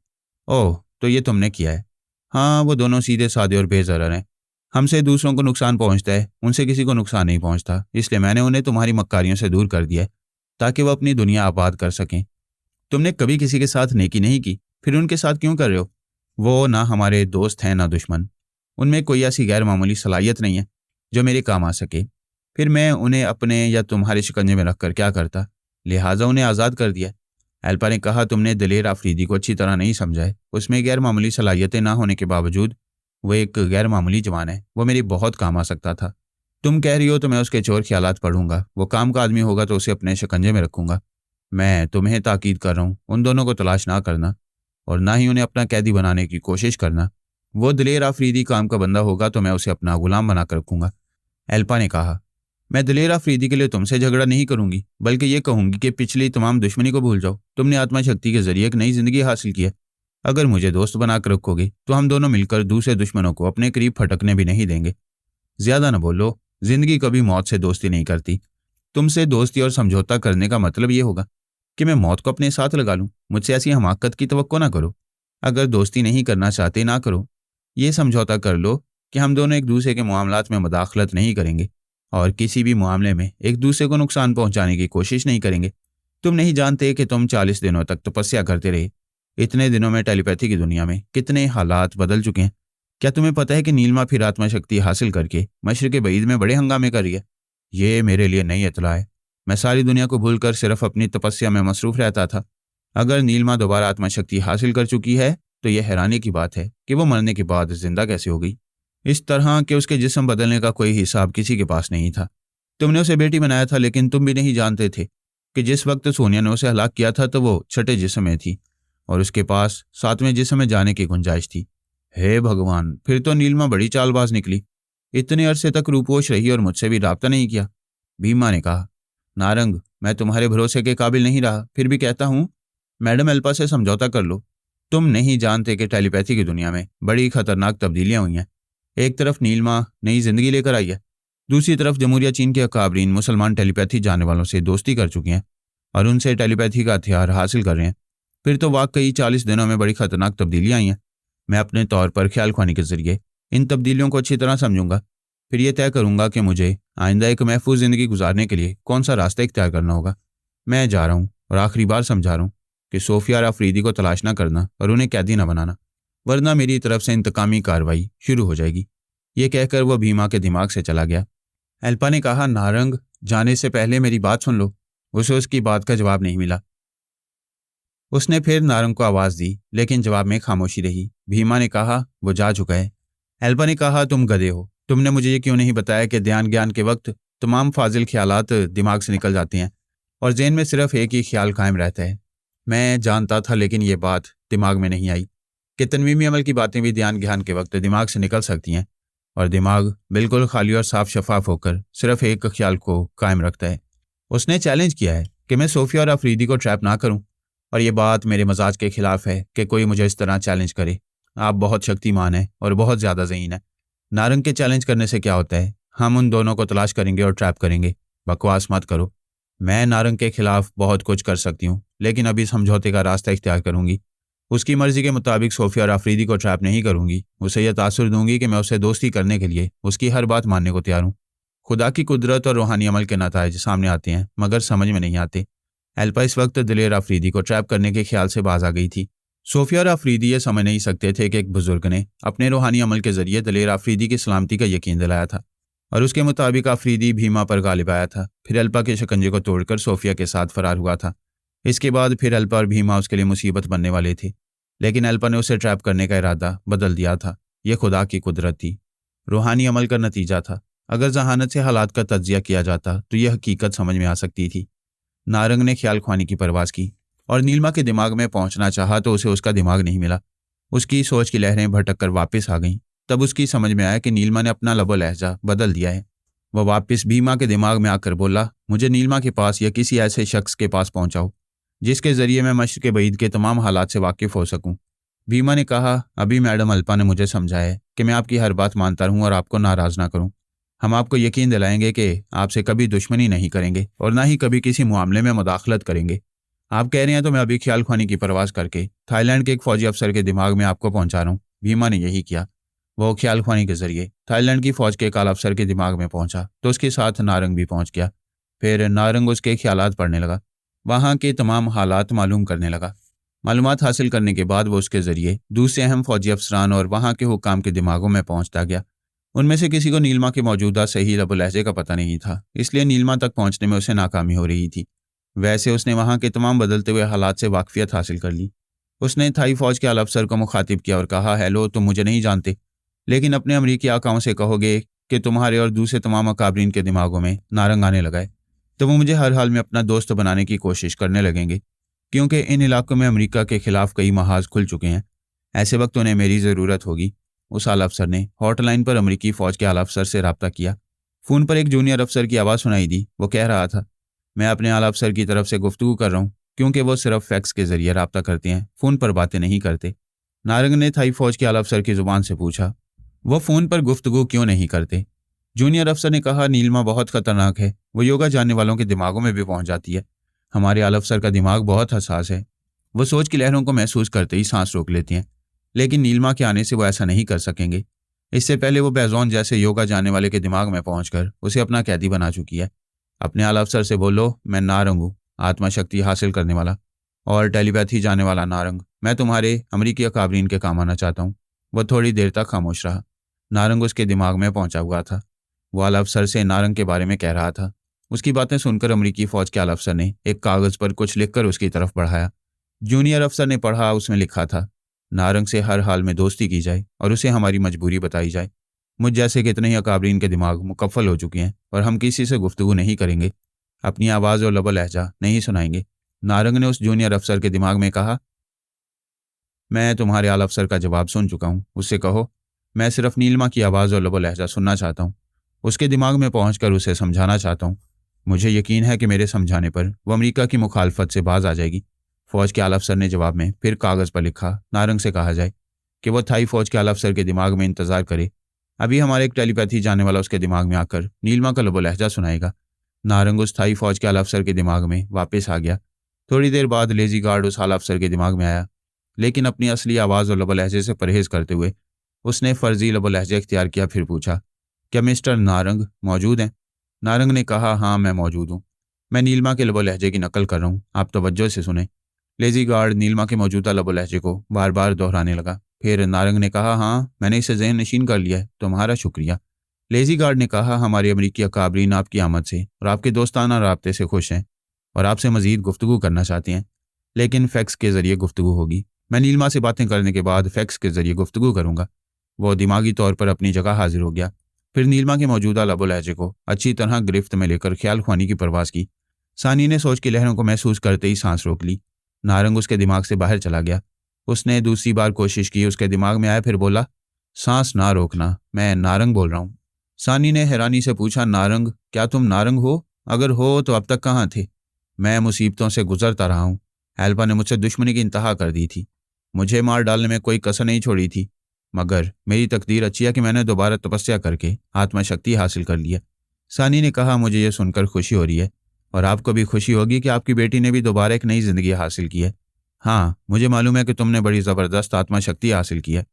ओह, तो ये तुमने किया है। हाँ, वो दोनों सीधे साधे और बेजरर हैं। हमसे दूसरों को नुकसान पहुंचता है, उनसे किसी को नुकसान नहीं पहुंचता, इसलिए मैंने उन्हें तुम्हारी मक्कारियों से दूर कर दिया है, ताकि वो अपनी दुनिया आबाद कर सकें। तुमने कभी किसी के साथ नेकी नहीं की, फिर उनके साथ क्यों कर रहे हो? वो ना हमारे दोस्त हैं ना दुश्मन। उनमें कोई ऐसी गैर मामूली सलाहियत नहीं है जो मेरे काम आ सके। फिर मैं उन्हें अपने या तुम्हारे शिकंजे में रखकर क्या करता? लिहाजा उन्हें आज़ाद कर दिया। एल्पा ने कहा, तुमने दिलेर आफरीदी को अच्छी तरह नहीं समझा है। उसमें गैर मामूली सलाहियतें ना होने के बावजूद वो एक गैर मामूली जवान है। वो मेरी बहुत काम आ सकता था। तुम कह रही हो तो मैं उसके चोर ख्यालात पढ़ूंगा। वो काम का आदमी होगा तो उसे अपने शिकंजे में रखूंगा। मैं तुम्हें ताकीद कर रहा हूँ, उन दोनों को तलाश ना करना और ना ही उन्हें अपना कैदी बनाने की कोशिश करना। वो दिलेर आफरीदी काम का बंदा होगा तो मैं उसे अपना गुलाम बनाकर रखूंगा। एल्पा ने कहा, मैं दिलेर आफरीदी के लिए तुमसे झगड़ा नहीं करूंगी, बल्कि ये कहूंगी कि पिछली तमाम दुश्मनी को भूल जाओ। तुमने आत्मा शक्ति के जरिए एक नई जिंदगी हासिल की है। अगर मुझे दोस्त बनाकर रखोगे तो हम दोनों मिलकर दूसरे दुश्मनों को अपने करीब फटकने भी नहीं देंगे। ज्यादा न बोलो, जिंदगी कभी मौत से दोस्ती नहीं करती। तुमसे दोस्ती और समझौता करने का मतलब ये होगा कि मैं मौत को अपने साथ लगा लूं। मुझसे ऐसी हमाकत की तवक्को ना करो। अगर दोस्ती नहीं करना चाहते ना करो। ये समझौता कर लो कि हम दोनों एक दूसरे के मामलात में मुदाखलत नहीं करेंगे और किसी भी मामले में एक दूसरे को नुकसान पहुंचाने की कोशिश नहीं करेंगे। तुम नहीं जानते कि तुम 40 दिनों तक तपस्या करते रहे। इतने दिनों में टेलीपैथी की दुनिया में कितने हालात बदल चुके हैं। क्या तुम्हें पता है कि नीलमा फिर आत्मा शक्ति हासिल करके मशरिक़ बईद में बड़े हंगामे कर रही है? ये मेरे लिए नई इत्तला है। मैं सारी दुनिया को भूलकर सिर्फ अपनी तपस्या में मसरूफ रहता था। अगर नीलमा दोबारा आत्मा शक्ति हासिल कर चुकी है तो यह हैरानी की बात है कि वो मरने के बाद जिंदा कैसे हो गई। इस तरह कि उसके जिस्म बदलने का कोई हिसाब किसी के पास नहीं था। तुमने उसे बेटी बनाया था, लेकिन तुम भी नहीं जानते थे कि जिस वक्त सोनिया ने उसे हलाक किया था तो वो छठे जिस्म में थी और उसके पास सातवें जिस्म में जाने की गुंजाइश थी। हे भगवान, फिर तो नीलमा बड़ी चालबाज निकली। इतने अरसे तक रूपोश रही और मुझसे भी राब्ता नहीं किया। भीमा ने कहा, नारंग, मैं तुम्हारे भरोसे के काबिल नहीं रहा, फिर भी कहता हूँ मैडम एल्पा से समझौता कर लो। तुम नहीं जानते कि टेलीपैथी की दुनिया में बड़ी खतरनाक तब्दीलियां हुई हैं। एक तरफ नीलमा नई जिंदगी लेकर आई है, दूसरी तरफ जमहूरिया चीन के अकाबरीन मुसलमान टेलीपैथी जानने वालों से दोस्ती कर चुके हैं और उनसे टेलीपैथी का हथियार हासिल कर रहे हैं। फिर तो वाकई 40 दिनों में बड़ी खतरनाक तब्दीलियां आई हैं। मैं अपने तौर पर ख्याल ख्वानी के जरिए इन तब्दीलियों को अच्छी तरह समझूंगा। फिर यह तय करूंगा कि मुझे आइंदा एक महफूज ज़िंदगी गुजारने के लिए कौन सा रास्ता इख्तियार करना होगा। मैं जा रहा हूँ और आखिरी बार समझा रहा हूँ कि सोफिया और अफरीदी को तलाश ना करना और उन्हें कैदी ना बनाना, वरना मेरी तरफ से इंतकामी कार्रवाई शुरू हो जाएगी। ये कहकर वह भीमा के दिमाग से चला गया। एल्पा ने कहा, नारंग, जाने से पहले मेरी बात सुन लो। उसे उसकी बात का जवाब नहीं मिला। उसने फिर नारंग को आवाज़ दी, लेकिन जवाब में खामोशी रही। भीमा ने कहा, वो जा चुका है। एल्पा ने कहा, तुम गधे हो। तुमने मुझे ये क्यों नहीं बताया कि ध्यान ज्ञान के वक्त तमाम फाजिल ख्यालात दिमाग से निकल जाते हैं और जहन में सिर्फ एक ही ख्याल कायम रहता है। मैं जानता था, लेकिन ये बात दिमाग में नहीं आई कि तनवीमी अमल की बातें भी ध्यान ज्ञान के वक्त दिमाग से निकल सकती हैं और दिमाग बिल्कुल खाली और साफ शफाफ होकर सिर्फ एक ख्याल को कायम रखता है। उसने चैलेंज किया है कि मैं सोफिया और अफरीदी को ट्रैप ना करूं, और ये बात मेरे मजाज के खिलाफ है कि कोई मुझे इस तरह चैलेंज करे। आप बहुत शक्तिमान हैं और बहुत ज़्यादा ज़हीन हैं। नारंग के चैलेंज करने से क्या होता है? हम उन दोनों को तलाश करेंगे और ट्रैप करेंगे। बकवास मत करो। मैं नारंग के खिलाफ बहुत कुछ कर सकती हूँ, लेकिन अभी समझौते का रास्ता इख्तियार करूंगी। उसकी मर्जी के मुताबिक सोफिया और अफरीदी को ट्रैप नहीं करूंगी। उसे यह तासुर दूंगी कि मैं उसे दोस्ती करने के लिए उसकी हर बात मानने को तैयार हूँ। खुदा की कुदरत और रूहानी अमल के नताइज सामने आते हैं, मगर समझ में नहीं आते। एल्पा इस वक्त दिलेर अफरीदी को ट्रैप करने के ख्याल से बाज आ गई थी। सोफिया और अफरीदी ये समझ नहीं सकते थे कि एक बुजुर्ग ने अपने रूहानी अमल के जरिए दिलेर अफरीदी की सलामती का यकीन दिलाया था और उसके मुताबिक अफरीदी भीमा पर गालिब आया था। फिर एल्पा के शिकंजे को तोड़कर सोफिया के साथ फरार हुआ था। इसके बाद फिर एल्पा और भीमा उसके लिए मुसीबत बनने वाले थे, लेकिन एल्पा ने उसे ट्रैप करने का इरादा बदल दिया था। यह खुदा की कुदरत थी, रूहानी अमल का नतीजा था। अगर जहानत से हालात का तज्जिया किया जाता तो यह हकीकत समझ में आ सकती थी। नारंग ने ख्याल ख्वानी की परवाज़ की और नीलमा के दिमाग में पहुंचना चाहा तो उसे उसका दिमाग नहीं मिला। उसकी सोच की लहरें भटक कर वापस आ गईं। तब उसकी समझ में आया कि नीलमा ने अपना लबो लहजा बदल दिया है। वह वापस भीमा के दिमाग में आकर बोला, मुझे नीलमा के पास या किसी ऐसे शख्स के पास पहुंचाओ जिसके ज़रिए मैं मशरिक़ बईद के तमाम हालात से वाकिफ़ हो सकूं। भीमा ने कहा, अभी मैडम अल्पा ने मुझे समझाया है कि मैं आपकी हर बात मानता रहूं और आपको नाराज़ ना करूं। हम आपको यकीन दिलाएंगे कि आपसे कभी दुश्मनी नहीं करेंगे और ना ही कभी किसी मामले में मुदाखलत करेंगे। आप कह रहे हैं तो मैं अभी ख्याल ख्वानी की परवाज़ करके थाईलैंड के एक फ़ौजी अफ़सर के दिमाग में आपको पहुँचा रहा हूँ। भीमा ने यही किया। वो ख्याल ख्वानी के ज़रिए थाईलैंड की फ़ौज के एक आला अफ़सर के दिमाग में पहुँचा तो उसके साथ नारंग भी पहुँच गया। फिर नारंग उसके ख़्यालात पढ़ने लगा, वहाँ के तमाम हालात मालूम करने लगा। मालूमात हासिल करने के बाद वो उसके ज़रिए दूसरे अहम फ़ौजी अफ़सरान और वहाँ के हुक्काम के दिमागों में पहुँचता गया। उनमें से किसी को नीलिमा के मौजूदा सही लबो लहजे का पता नहीं था, इसलिए नीलिमा तक पहुँचने में उसे नाकामी हो रही थी। वैसे उसने वहाँ के तमाम बदलते हुए हालात से वाकफियत हासिल कर ली। उसने थाई फ़ौज के आला अफ़सर को मुखातिब किया और कहा, हेलो, तुम मुझे नहीं जानते, लेकिन अपने अमरीकी आकाओं से कहोगे कि तुम्हारे और दूसरे तमाम अकाबरीन के दिमागों में नारंग आने लगा है, तो वो मुझे हर हाल में अपना दोस्त बनाने की कोशिश करने लगेंगे, क्योंकि इन इलाकों में अमेरिका के खिलाफ कई महाज खुल चुके हैं। ऐसे वक्त उन्हें मेरी ज़रूरत होगी। उस आला अफसर ने हॉटलाइन पर अमेरिकी फ़ौज के आला अफसर से रब्ता किया। फ़ोन पर एक जूनियर अफसर की आवाज़ सुनाई दी। वो कह रहा था, मैं अपने आला अफसर की तरफ से गुफ्तगू कर रहा हूँ, क्योंकि वो सिर्फ फैक्स के ज़रिए रब्ता करते हैं, फ़ोन पर बातें नहीं करते। नारंग ने थाई फ़ौज के आला अफसर की ज़ुबान से पूछा, वो फ़ोन पर गुफ्तगू क्यों नहीं करते? जूनियर अफसर ने कहा, नीलिमा बहुत ख़तरनाक है, वो योगा जानने वालों के दिमागों में भी पहुंच जाती है। हमारे आला अफसर का दिमाग बहुत हसास है, वो सोच की लहरों को महसूस करते ही सांस रोक लेती हैं, लेकिन नीलिमा के आने से वो ऐसा नहीं कर सकेंगे। इससे पहले वो बैजोन जैसे योगा जानने वाले के दिमाग में पहुंचकर उसे अपना कैदी बना चुकी है। अपने आला अफसर से बोलो, मैं नारंग हूँ, आत्मा शक्ति हासिल करने वाला और टेलीपैथी जानने वाला नारंग। मैं तुम्हारे अमरीकी अकाबरीन के काम आना चाहता हूँ। वो थोड़ी देर तक खामोश रहा। नारंग उसके दिमाग में पहुंचा हुआ था। वो आला अफसर से नारंग के बारे में कह रहा था। उसकी बातें सुनकर अमरीकी फ़ौज के आला अफसर ने एक कागज़ पर कुछ लिखकर उसकी तरफ बढ़ाया। जूनियर अफसर ने पढ़ा। उसमें लिखा था, नारंग से हर हाल में दोस्ती की जाए और उसे हमारी मजबूरी बताई जाए। मुझ जैसे कितने ही अकाबरीन के दिमाग मुकफ़ल हो चुके हैं और हम किसी से गुफ्तगू नहीं करेंगे, अपनी आवाज़ और लबो लहजा नहीं सुनाएंगे। नारंग ने उस जूनियर अफसर के दिमाग में कहा, मैं तुम्हारे आला अफसर का जवाब सुन चुका हूँ, उससे कहो मैं सिर्फ नीलिमा की आवाज़ और लबो लहजा सुनना चाहता हूँ। उसके दिमाग में पहुंचकर उसे समझाना चाहता हूँ। मुझे यकीन है कि मेरे समझाने पर वो अमरीका की मुखालफत से बाज आ जाएगी। फ़ौज के आला अफसर ने जवाब में फिर कागज़ पर लिखा, नारंग से कहा जाए कि वो थाई फ़ौज के आला अफसर के दिमाग में इंतज़ार करे। अभी हमारे एक टेलीपैथी जानने वाला उसके दिमाग में आकर नीलिमा का लबो लहजा सुनाएगा। नारंग उस थाई फ़ौज के आला अफसर के दिमाग में वापस आ गया। थोड़ी देर बाद लेजी गार्ड उस आला अफसर के दिमाग में आया, लेकिन अपनी असली आवाज़ और लबो लहजे से परहेज़ करते हुए उसने फ़र्जी लबो लहजा इख्तियार किया। फिर पूछा, क्या मिस्टर नारंग मौजूद हैं? नारंग ने कहा, हाँ, मैं मौजूद हूँ। मैं नीलिमा के लबो लहजे की नकल कर रहा हूँ, आप तवज्जो से सुने। लेजी गार्ड नीलिमा के मौजूदा लबो लहजे को बार बार दोहराने लगा। फिर नारंग ने कहा, हाँ, मैंने इसे ज़हन नशीन कर लिया है, तुम्हारा शुक्रिया। लेजी गार्ड ने कहा, हमारे अमरीकी अकाबरीन आपकी आमद से और आपके दोस्ताना राब्ते से खुश हैं और आपसे मज़ीद गुफ्तगू करना चाहते हैं, लेकिन फैक्स के ज़रिए गुफ्तगू होगी। मैं नीलिमा से बातें करने के बाद फैक्स के ज़रिए गुफ्तगू करूँगा। वो दिमागी तौर पर अपनी जगह हाजिर हो गया। फिर नीलिमा के मौजूदा लबो लहजे को अच्छी तरह गिरफ्त में लेकर ख्याल ख्वानी की परवाज़ की। सानी ने सोच की लहरों को महसूस करते ही सांस रोक ली। नारंग उसके दिमाग से बाहर चला गया। उसने दूसरी बार कोशिश की, उसके दिमाग में आया, फिर बोला, सांस ना रोकना, मैं नारंग बोल रहा हूँ। सानी ने हैरानी से पूछा, नारंग, क्या तुम नारंग हो? अगर हो तो अब तक कहाँ थे? मैं मुसीबतों से गुजरता रहा हूँ। एल्बा ने मुझसे दुश्मनी की इंतहा कर दी थी, मुझे मार डालने में कोई कसर नहीं छोड़ी थी, मगर मेरी तकदीर अच्छी है कि मैंने दोबारा तपस्या करके आत्मा शक्ति हासिल कर ली है। सानी ने कहा, मुझे यह सुनकर खुशी हो रही है और आपको भी खुशी होगी कि आपकी बेटी ने भी दोबारा एक नई जिंदगी हासिल की है। हाँ, मुझे मालूम है कि तुमने बड़ी ज़बरदस्त आत्मा शक्ति हासिल की है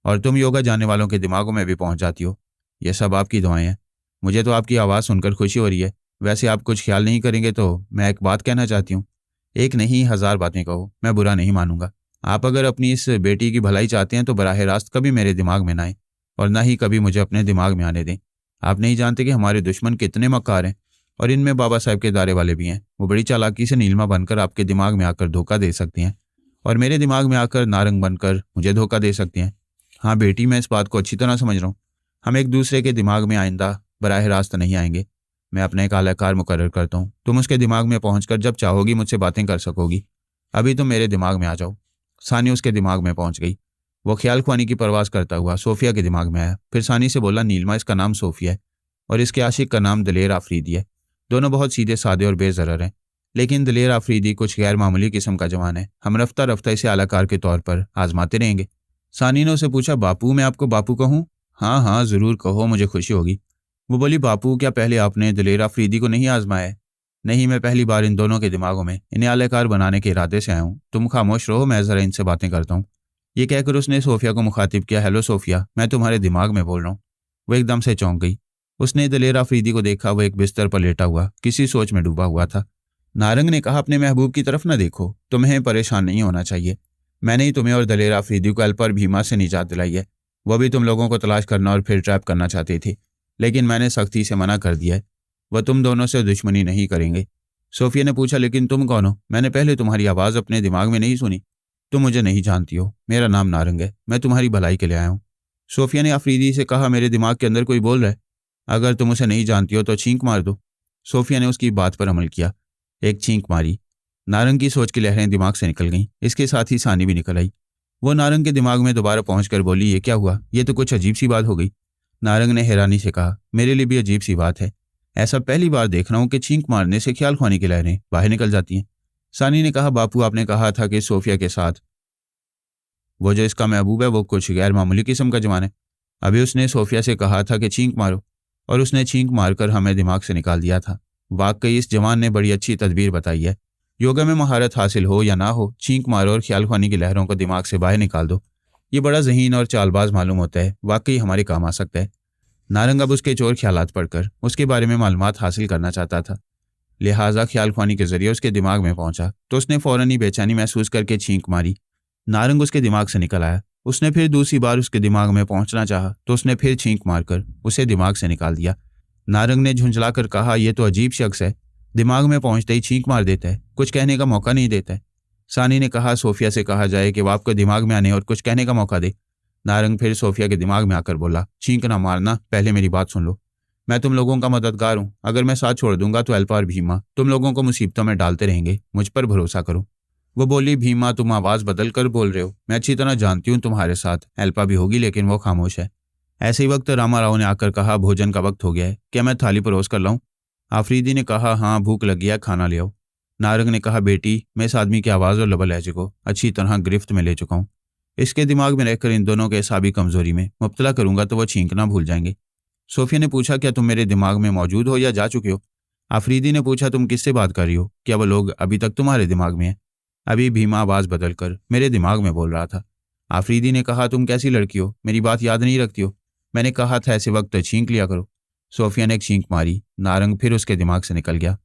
और तुम योगा जानने वालों के दिमागों में भी पहुंच जाती हो। यह सब आपकी दुआएं हैं। मुझे तो आपकी आवाज़ सुनकर खुशी हो रही है। वैसे आप कुछ ख्याल नहीं करेंगे तो मैं एक बात कहना चाहती हूँ। एक नहीं, 1000 बातें कहो, मैं बुरा नहीं मानूंगा। आप अगर अपनी इस बेटी की भलाई चाहते हैं तो बराह रास्त कभी मेरे दिमाग में ना आए और ना ही कभी मुझे अपने दिमाग में आने दें। आप नहीं जानते कि हमारे दुश्मन कितने मक्कार हैं और इनमें बाबा साहब के दारे वाले भी हैं। वो बड़ी चालाकी से नीलिमा बनकर आपके दिमाग में आकर धोखा दे सकती हैं और मेरे दिमाग में आकर नारंग बनकर मुझे धोखा दे सकती हैं। हाँ बेटी, मैं इस बात को अच्छी तरह समझ रहा हूँ। हम एक दूसरे के दिमाग में आइंदा बराह रास्त नहीं आएंगे। मैं अपना एक आलाकार मुकर्रर करता हूँ। तुम उसके दिमाग में पहुंचकर जब चाहोगी मुझसे बातें कर सकोगी। अभी तुम मेरे दिमाग में आ जाओ। सानी उसके दिमाग में पहुंच गई। वो ख्याल ख्वानी की परवाज़ करता हुआ सोफिया के दिमाग में आया। फिर सानी से बोला, नीलिमा, इसका नाम सोफिया है और इसके आशिक का नाम दिलेर आफरीदी है। दोनों बहुत सीधे सादे और बेज़रर हैं, लेकिन दिलेर आफरीदी कुछ गैर मामूली किस्म का जवान है। हम रफ्ता रफ्ता इसे आलाकार के तौर पर आजमाते रहेंगे। सानी ने उसे पूछा, बापू, मैं आपको बापू कहूँ? हाँ हाँ ज़रूर कहो, मुझे खुशी होगी। वो बोली, बापू क्या पहले आपने दिलेर अफरीदी को नहीं आजमाया है? नहीं, मैं पहली बार इन दोनों के दिमागों में इन्हें आलेकार बनाने के इरादे से आया हूँ। तुम खामोश रहो, मैं ज़रा इनसे बातें करता हूँ। ये कहकर उसने सोफिया को मुखातिब किया, हेलो सोफिया, मैं तुम्हारे दिमाग में बोल रहा हूँ। वो एकदम से चौंक गई। उसने दिलेर अफरीदी को देखा, वो एक बिस्तर पर लेटा हुआ किसी सोच में डूबा हुआ था। नारंग ने कहा, अपने महबूब की तरफ न देखो, तुम्हें परेशान नहीं होना चाहिए। मैंने ही तुम्हें और दलेर अफरीदी को अल्पर भीमा से निजात दिलाई है। वो भी तुम लोगों को तलाश करना और फिर ट्रैप करना चाहती थी, लेकिन मैंने सख्ती से मना कर दिया है। वह तुम दोनों से दुश्मनी नहीं करेंगे। सोफिया ने पूछा, लेकिन तुम कौन हो? मैंने पहले तुम्हारी आवाज़ अपने दिमाग में नहीं सुनी। तुम मुझे नहीं जानती हो, मेरा नाम नारंग है, मैं तुम्हारी भलाई के लिए आया हूँ। सोफिया ने अफरीदी से कहा, मेरे दिमाग के अंदर कोई बोल रहा है। अगर तुम उसे नहीं जानती हो तो छींक मार दो। सोफिया ने उसकी बात पर अमल किया। एक छींक मारी। नारंग की सोच की लहरें दिमाग से निकल गईं। इसके साथ ही सानी भी निकल आई। वो नारंग के दिमाग में दोबारा पहुंचकर बोली, ये क्या हुआ? ये तो कुछ अजीब सी बात हो गई। नारंग ने हैरानी से कहा, मेरे लिए भी अजीब सी बात है। ऐसा पहली बार देख रहा हूं कि छींक मारने से ख्याल खुआनी की लहरें बाहर निकल जाती हैं। सानी ने कहा, बापू आपने कहा था कि सोफिया के साथ वो जो इसका महबूब है वो कुछ गैर मामूली किस्म का जवान है। अभी उसने सोफिया से कहा था कि छींक मारो, और उसने छींक मारकर हमें दिमाग से निकाल दिया था। वाकई इस जवान ने बड़ी अच्छी तदबीर बताई है। योगा में महारत हासिल हो या ना हो, छींक मारो और ख्याल खुआनी की लहरों को दिमाग से बाहर निकाल दो। ये बड़ा ज़हीन और चालबाज मालूम होता है, वाकई हमारे काम आ सकता है। नारंग अब उसके चोर ख्यालात पढ़कर उसके बारे में मालूमात हासिल करना चाहता था। लिहाजा ख्याल खुआनी के जरिए उसके दिमाग में पहुंचा तो उसने फौरन ही बेचैनी महसूस करके छींक मारी। नारंग उसके दिमाग से निकल आया। उसने फिर दूसरी बार उसके दिमाग में पहुंचना चाहा तो उसने फिर छींक मारकर उसे दिमाग से निकाल दिया। नारंग ने झुंझलाकर कहा, यह तो अजीब शख्स है, दिमाग में पहुंचते ही छींक मार देता है, कुछ कहने का मौका नहीं देता है। सानी ने कहा, सोफिया से कहा जाए कि वो आपको दिमाग में आने और कुछ कहने का मौका दे। नारंग फिर सोफिया के दिमाग में आकर बोला, छींक ना मारना, पहले मेरी बात सुन लो। मैं तुम लोगों का मददगार हूं, अगर मैं साथ छोड़ दूंगा तो अल्पा और भीमा तुम लोगों को मुसीबतों में डालते रहेंगे, मुझ पर भरोसा करो। वो बोली, भीमा तुम आवाज़ बदल कर बोल रहे हो, मैं अच्छी तरह जानती हूँ तुम्हारे साथ अल्पा भी होगी, लेकिन वो खामोश है। ऐसे ही वक्त रामा राव ने आकर कहा, भोजन का वक्त हो गया है, क्या मैं थाली परोस कर लाऊं? आफरीदी ने कहा, हाँ भूख लगी है, खाना ले आओ। नारंग ने कहा, बेटी मैं इस आदमी की आवाज़ और लबल लहजे को अच्छी तरह गिरफ्त में ले चुका हूँ। इसके दिमाग में रहकर इन दोनों के असाबी कमजोरी में मुब्तला करूंगा तो वो छींकना भूल जाएंगे। सोफिया ने पूछा, क्या तुम मेरे दिमाग में मौजूद हो या जा चुके हो? आफरीदी ने पूछा, तुम किससे बात कर रही हो? क्या वो लोग अभी तक तुम्हारे दिमाग में हैं? अभी भीमा आवाज़ बदलकर मेरे दिमाग में बोल रहा था। आफरीदी ने कहा, तुम कैसी लड़की हो, मेरी बात याद नहीं रखती हो? मैंने कहा था ऐसे वक्त छींक लिया करो। सोफिया ने एक छींक मारी। नारंग फिर उसके दिमाग से निकल गया।